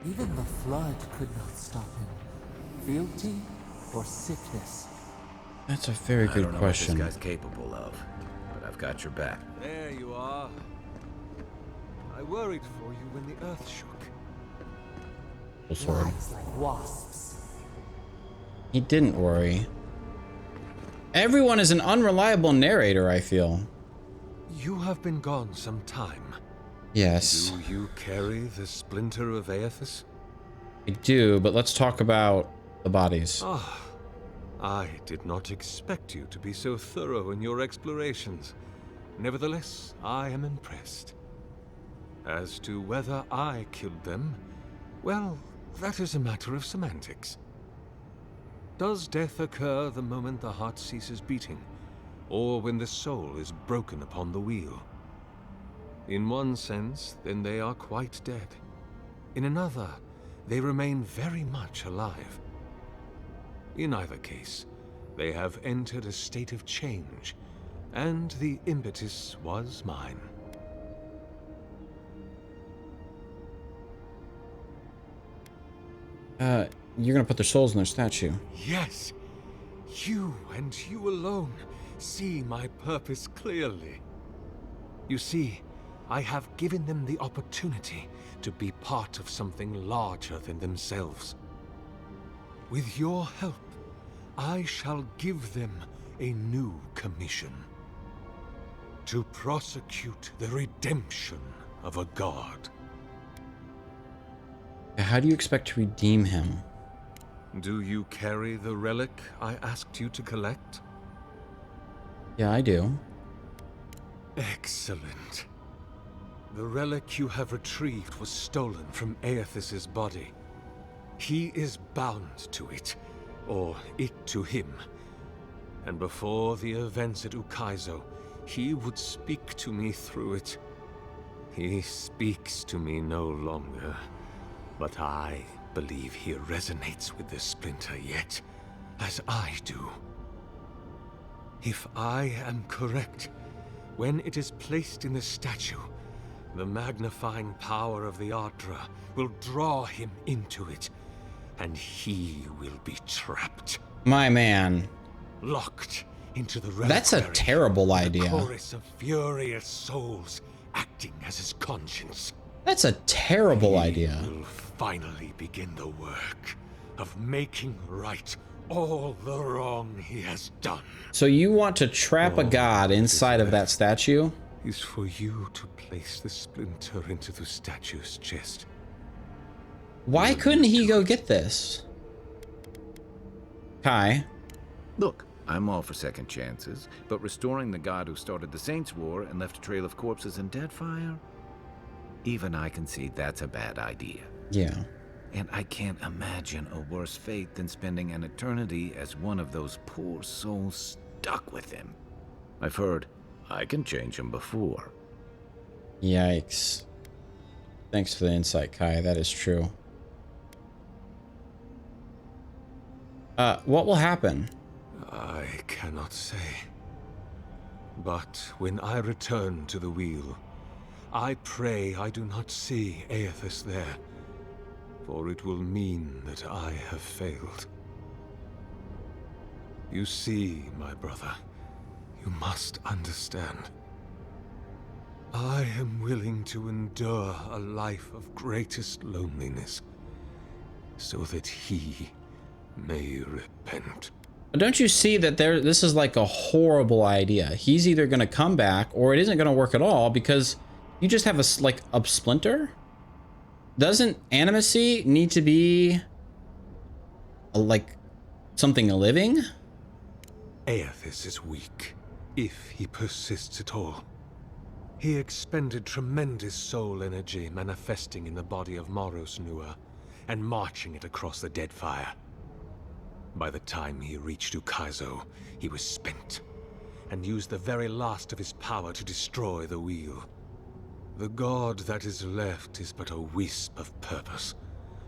H: Even the flood could not stop him. Fealty or sickness?
A: That's a very
E: I
A: good
E: don't know
A: question.
E: what this guy's capable of, but I've got your back.
G: There you are. I worried for you when the earth shook.
A: Full sword.
H: Lies like wasps.
A: He didn't worry. Everyone is an unreliable narrator, I feel.
G: You have been gone some time.
A: Yes,
G: Do you carry the splinter of Aethys?
A: I do, but let's talk about the bodies.
G: Ah, I did not expect you to be so thorough in your explorations. Nevertheless, I am impressed. As to whether I killed them, well, that is a matter of semantics. Does death occur the moment the heart ceases beating, or when the soul is broken upon the wheel? In one sense, then they are quite dead. In another, they remain very much alive. In either case, they have entered a state of change, and the impetus was mine.
A: You're gonna put their souls in their statue.
G: Yes, you and you alone see my purpose clearly. You see, I have given them the opportunity to be part of something larger than themselves. With your help, I shall give them a new commission. To prosecute the redemption of a god.
A: How do you expect to redeem him?
G: Do you carry the relic I asked you to collect?
A: Yeah, I do.
G: Excellent. The relic you have retrieved was stolen from Aethys' body. He is bound to it, or it to him. And before the events at Ukaizo, he would speak to me through it. He speaks to me no longer, but I believe he resonates with the splinter yet, as I do. If I am correct, when it is placed in the statue, the magnifying power of the Ardra will draw him into it, and he will be trapped,
A: My man.
G: locked into the
A: That's a
G: reliquary,
A: terrible
G: a
A: idea.
G: chorus of furious souls acting as his conscience.
A: That's a terrible idea.
G: He will finally begin the work of making right all the wrong he has done.
A: So you want to trap a god inside of that statue?
G: Is for you to place the splinter into the statue's chest.
A: Why couldn't he go get this? Kai.
E: Look, I'm all for second chances, but restoring the god who started the Saints' War and left a trail of corpses and deadfire? Even I can see that's a bad idea.
A: Yeah.
E: And I can't imagine a worse fate than spending an eternity as one of those poor souls stuck with him. I've heard I can change him before.
A: Yikes. Thanks for the insight, Kai. That is true. What will happen?
G: I cannot say. But when I return to the wheel, I pray I do not see Aethys there, for it will mean that I have failed. You see, my brother, you must understand. I am willing to endure a life of greatest loneliness, so that he may repent.
A: Don't you see that this is like a horrible idea? He's either going to come back or it isn't going to work at all because you just have a splinter? Doesn't animacy need to be like something living?
G: Aethys is weak, if he persists at all. He expended tremendous soul energy manifesting in the body of Moros Nua and marching it across the Deadfire. By the time he reached Ukaizo, he was spent, and used the very last of his power to destroy the wheel. The god that is left is but a wisp of purpose,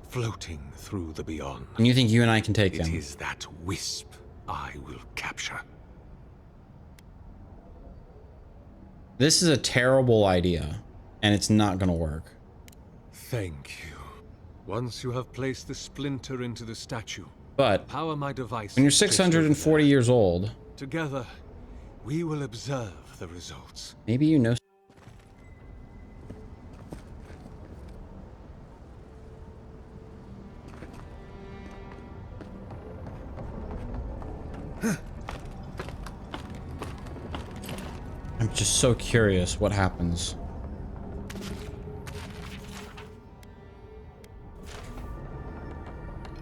G: floating through the beyond.
A: And you think you and I can take him?
G: It is that wisp I will capture.
A: This is a terrible idea, and it's not going to work.
G: Thank you. Once you have placed the splinter into the statue,
A: But
G: power my device.
A: when you're 640 years old,
G: Together, we will observe the results.
A: maybe you know. I'm just so curious what happens.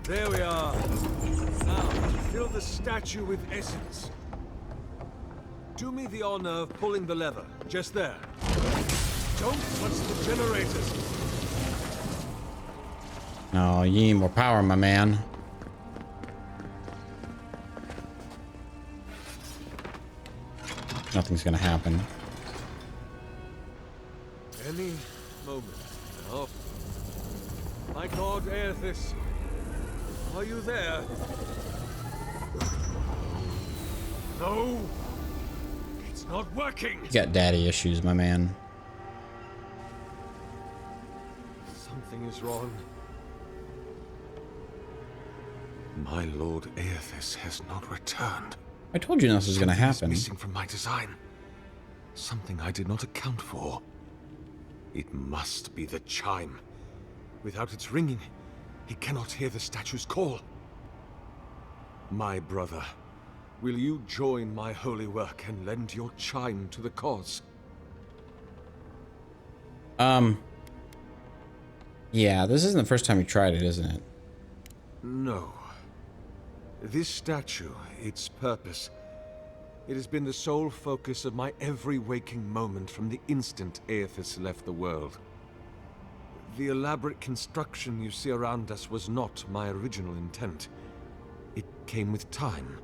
G: There we are. Now, fill the statue with essence. Do me the honor of pulling the lever, just there. Don't touch the generators.
A: Oh, you need more power, my man. Nothing's gonna happen.
G: Any moment now. My god, Aethys. Are you there? No! It's not working!
A: You got daddy issues, my man.
G: Something is wrong. My lord Aethys has not returned.
A: I told you this was gonna
G: Something is
A: happen.
G: missing from my design. Something I did not account for. It must be the chime. Without its ringing, he cannot hear the statue's call. My brother, will you join my holy work and lend your chime to the cause?
A: Yeah, this isn't the first time you tried it, isn't it?
G: No. This statue, its purpose, it has been the sole focus of my every waking moment from the instant Aethys left the world. The elaborate construction you see around us was not my original intent. It came with time.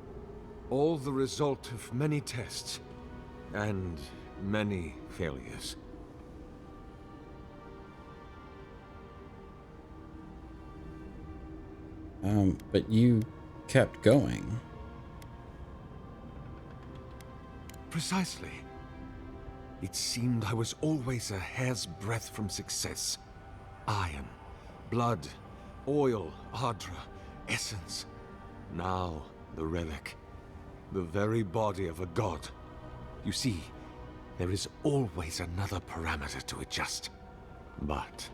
G: All the result of many tests, and many failures.
A: But you kept going.
G: Precisely. It seemed I was always a hair's breadth from success. Iron, blood, oil, Ardra, essence. Now, the relic. The very body of a god. You see, there is always another parameter to adjust. But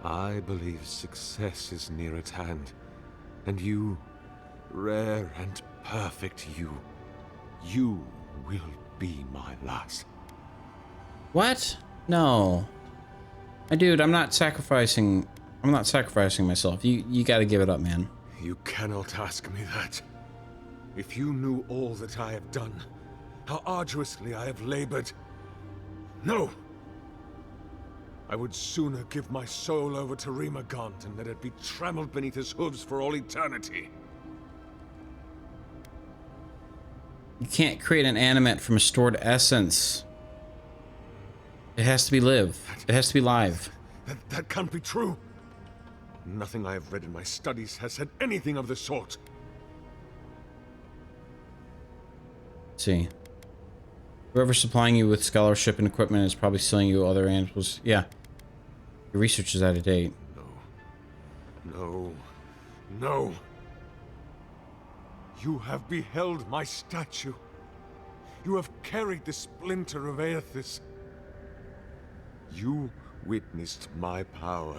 G: I believe success is near at hand. And you, rare and perfect you will be my last.
A: What? No. Dude, I'm not sacrificing myself. You gotta give it up, man.
G: You cannot ask me that. If you knew all that I have done, how arduously I have labored. No! I would sooner give my soul over to Remagant and let it be trampled beneath his hooves for all eternity.
A: You can't create an animate from a stored essence. It has to be live. It has to be live.
G: That can't be true. Nothing I have read in my studies has said anything of the sort.
A: Let's see. Whoever's supplying you with scholarship and equipment is probably selling you other animals. Yeah. Your research is out of date.
G: No. You have beheld my statue. You have carried the splinter of Aethys. You witnessed my power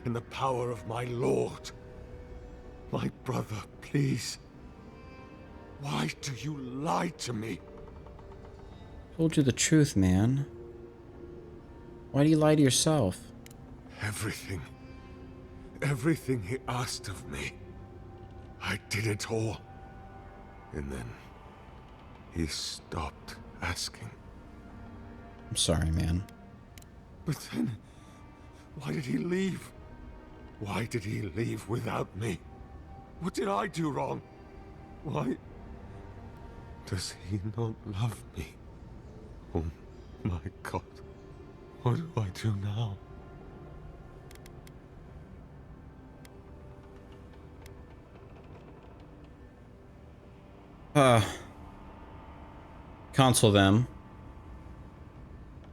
G: and the power of my lord. My brother, please. Why do you lie to me?
A: Told you the truth, man. Why do you lie to yourself?
G: Everything he asked of me. I did it all. And then he stopped asking.
A: I'm sorry, man.
G: But then, why did he leave? Why did he leave without me? What did I do wrong? Why does he not love me? Oh my God. What do I do now?
A: Console them.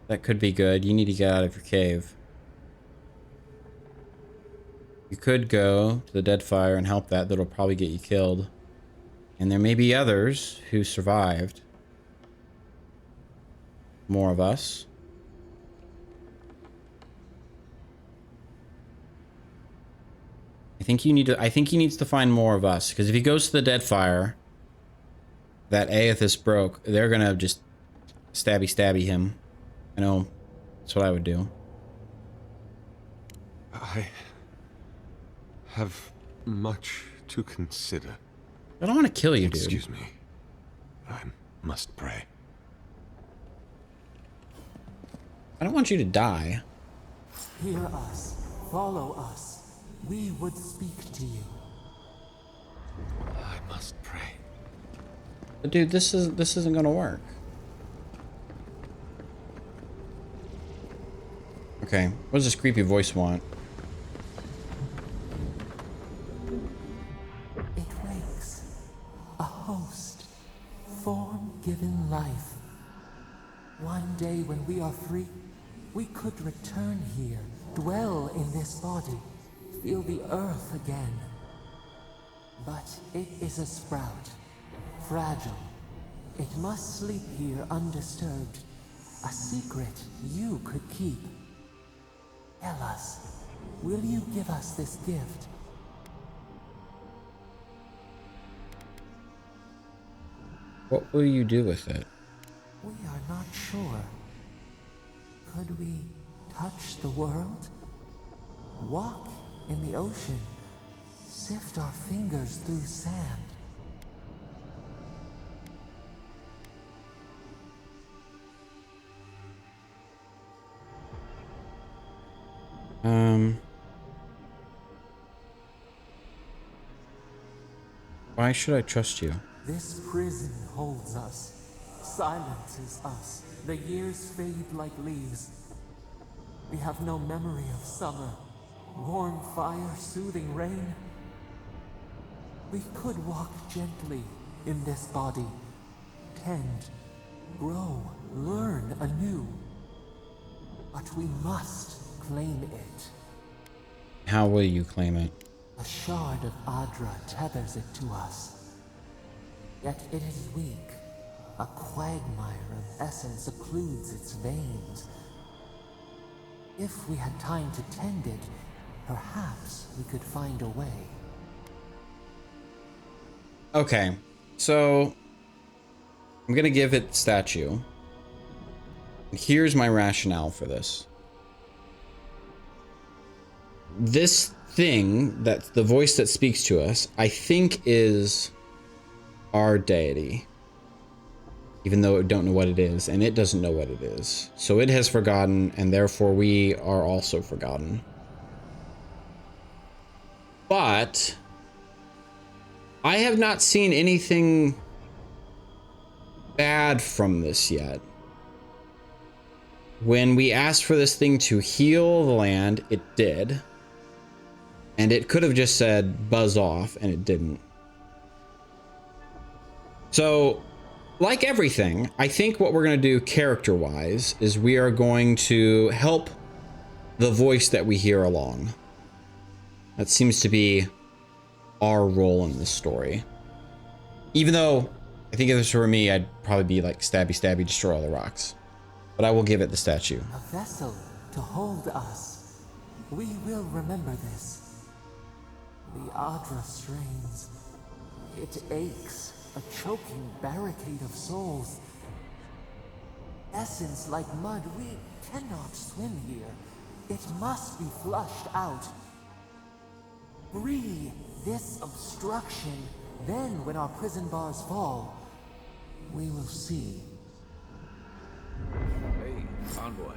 A: That could be good. You need to get out of your cave. You could go to the Deadfire and help that. That'll probably get you killed. And there may be others who survived. More of us. I think he needs to find more of us. Because if he goes to the Deadfire that Aethys broke, they're gonna just stabby him. I know. That's what I would do.
G: I have much to consider.
A: I don't want to kill you, dude.
G: Excuse me. I must pray.
A: I don't want you to die.
H: Hear us. Follow us. We would speak to you.
G: I must pray.
A: But dude, this isn't gonna work. Okay, what does this creepy voice want?
H: It wakes. A host. Form given life. One day when we are free, we could return here, dwell in this body, feel the earth again. But it is a sprout. Fragile. It must sleep here undisturbed. A secret you could keep. Tell us, will you give us this gift?
A: What will you do with it?
H: We are not sure. Could we touch the world? Walk in the ocean? Sift our fingers through sand?
A: Why should I trust you?
H: This prison holds us, silences us. The years fade like leaves. We have no memory of summer, warm fire, soothing rain. We could walk gently in this body, tend, grow, learn anew. But we must claim it.
A: How will you claim it?
H: A shard of Adra tethers it to us. Yet it is weak. A quagmire of essence occludes its veins. If we had time to tend it, perhaps we could find a way.
A: Okay, so I'm gonna give it statue. Here's my rationale for this. This thing, that the voice that speaks to us, I think is our deity. Even though we don't know what it is, and it doesn't know what it is. So it has forgotten, and therefore we are also forgotten. But I have not seen anything bad from this yet. When we asked for this thing to heal the land, it did. And it could have just said buzz off, and it didn't. So, like everything, I think what we're going to do character-wise is we are going to help the voice that we hear along. That seems to be our role in this story. Even though, I think if this were me, I'd probably be like stabby, stabby, destroy all the rocks. But I will give it the statue.
H: A vessel to hold us. We will remember this. The Adra strains. It aches, a choking barricade of souls. Essence like mud, we cannot swim here. It must be flushed out. Free this obstruction. Then, when our prison bars fall, we will see.
B: Hey, envoy.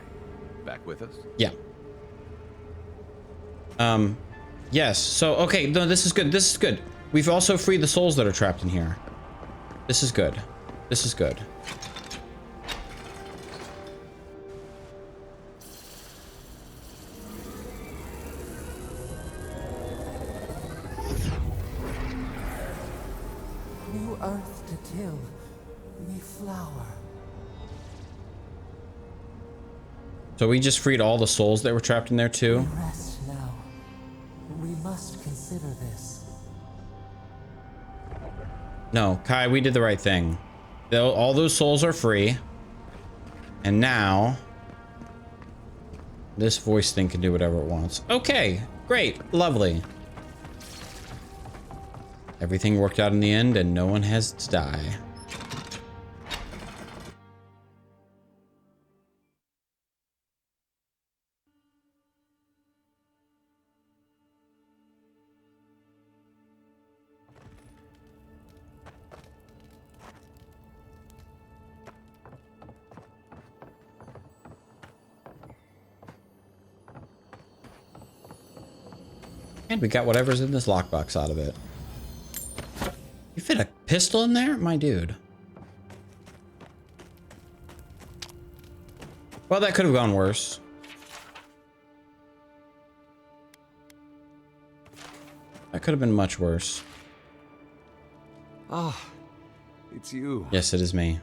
B: Back with us?
A: Yeah. Yes. So, okay. No, this is good. This is good. We've also freed the souls that are trapped in here. This is good. This is good.
H: New earth to till. We flower.
A: So we just freed all the souls that were trapped in there too?
H: We rest now. We must consider this.
A: No, Kai, we did the right thing. All those souls are free. And now this voice thing can do whatever it wants. Okay, great, lovely. Everything worked out in the end and no one has to die. And we got whatever's in this lockbox out of it. You fit a pistol in there? My dude. Well, that could have gone worse. That could have been much worse.
G: Ah, it's you.
A: Yes, it is me.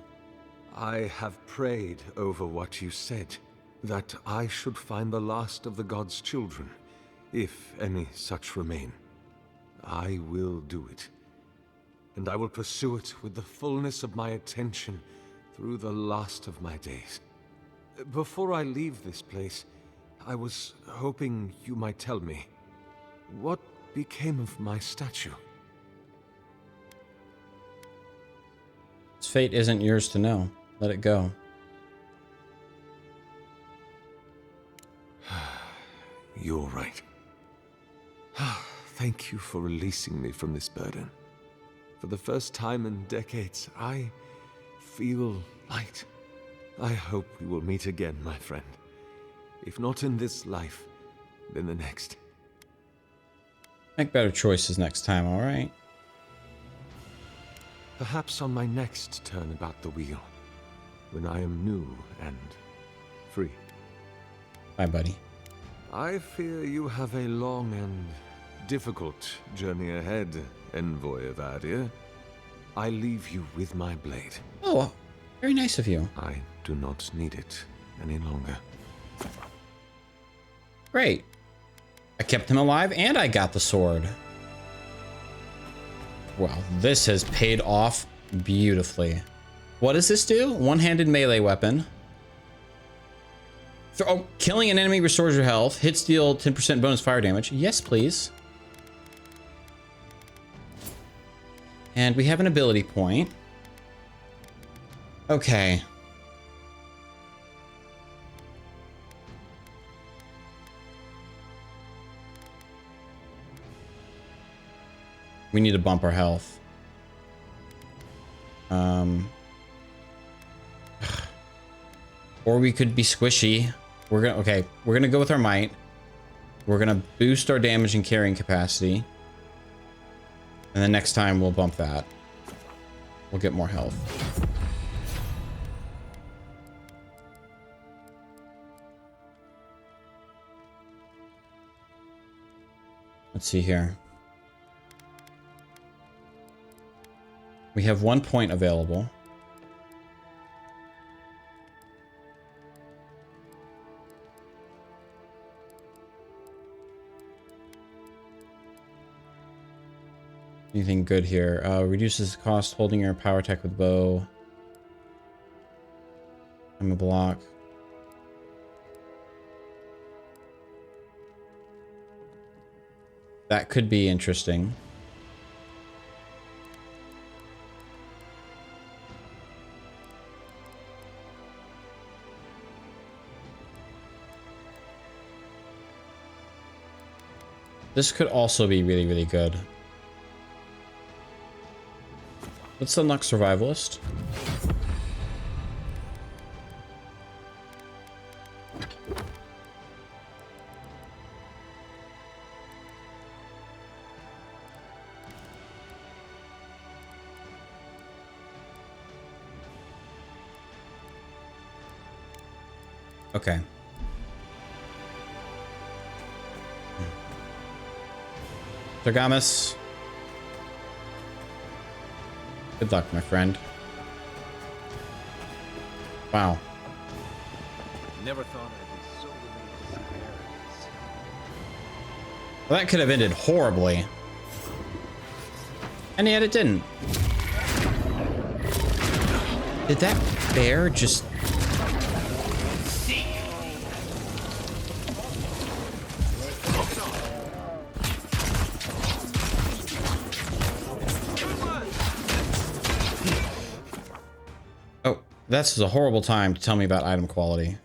G: I have prayed over what you said, that I should find the last of the god's children, if any such remain. I will do it. And I will pursue it with the fullness of my attention through the last of my days. Before I leave this place, I was hoping you might tell me, what became of my statue?
A: Its fate isn't yours to know. Let it go.
G: You're right. Thank you for releasing me from this burden. For the first time in decades, I feel light. I hope we will meet again, my friend. If not in this life, then the next.
A: Make better choices next time, alright?
G: Perhaps on my next turn about the wheel, when I am new and free.
A: Bye, buddy.
G: I fear you have a long and difficult journey ahead, Envoy of Adir. I leave you with my blade.
A: Oh, very nice of you.
G: I do not need it any longer.
A: Great. I kept him alive and I got the sword. Wow, this has paid off beautifully. What does this do? One-handed melee weapon. Oh, killing an enemy restores your health. Hits deal 10% bonus fire damage. Yes, please. And we have an ability point. Okay. We need to bump our health. Or we could be squishy. We're gonna go with our might. We're gonna boost our damage and carrying capacity. And then next time we'll bump that. We'll get more health. Let's see here. We have 1 point available. Anything good here? Reduces the cost holding your power attack with bow. I'm a block. That could be interesting. This could also be really, really good. Let's unlock Survivalist. Okay. Targamas. Good luck, my friend. Wow.
E: Never thought I'd be so relieved to see arrogance.
A: Well, that could have ended horribly. And yet it didn't. Did that bear just... This is a horrible time to tell me about item quality.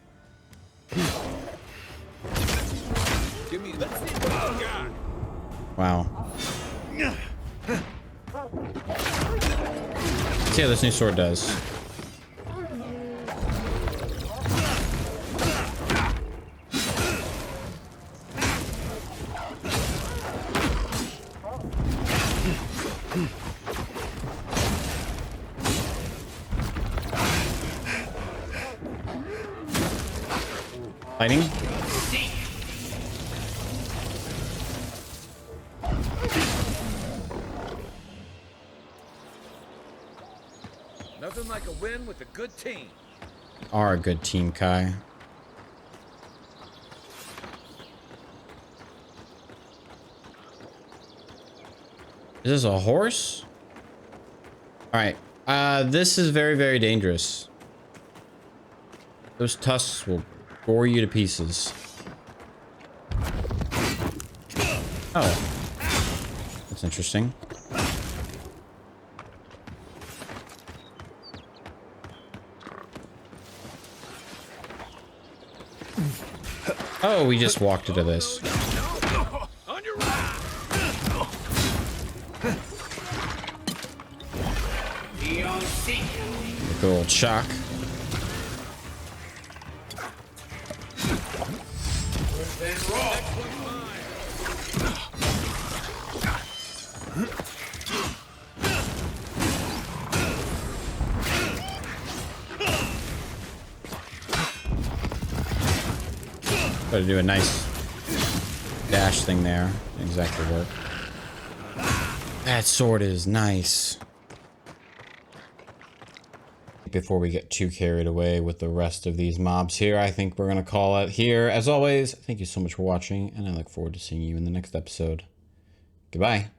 A: Wow. Let's see how this new sword does. Fighting.
E: Nothing like a win with a good team.
A: Are a good team, Kai. Is this a horse? All right. This is very, very dangerous. Those tusks will gore you to pieces. Oh. That's interesting. Oh, we just walked into this.
E: On your right.
A: Good old shock. Got to do a nice dash thing there. Didn't exactly work. That sword is nice. Before we get too carried away with the rest of these mobs here, I think we're going to call it here. As always, thank you so much for watching, and I look forward to seeing you in the next episode. Goodbye.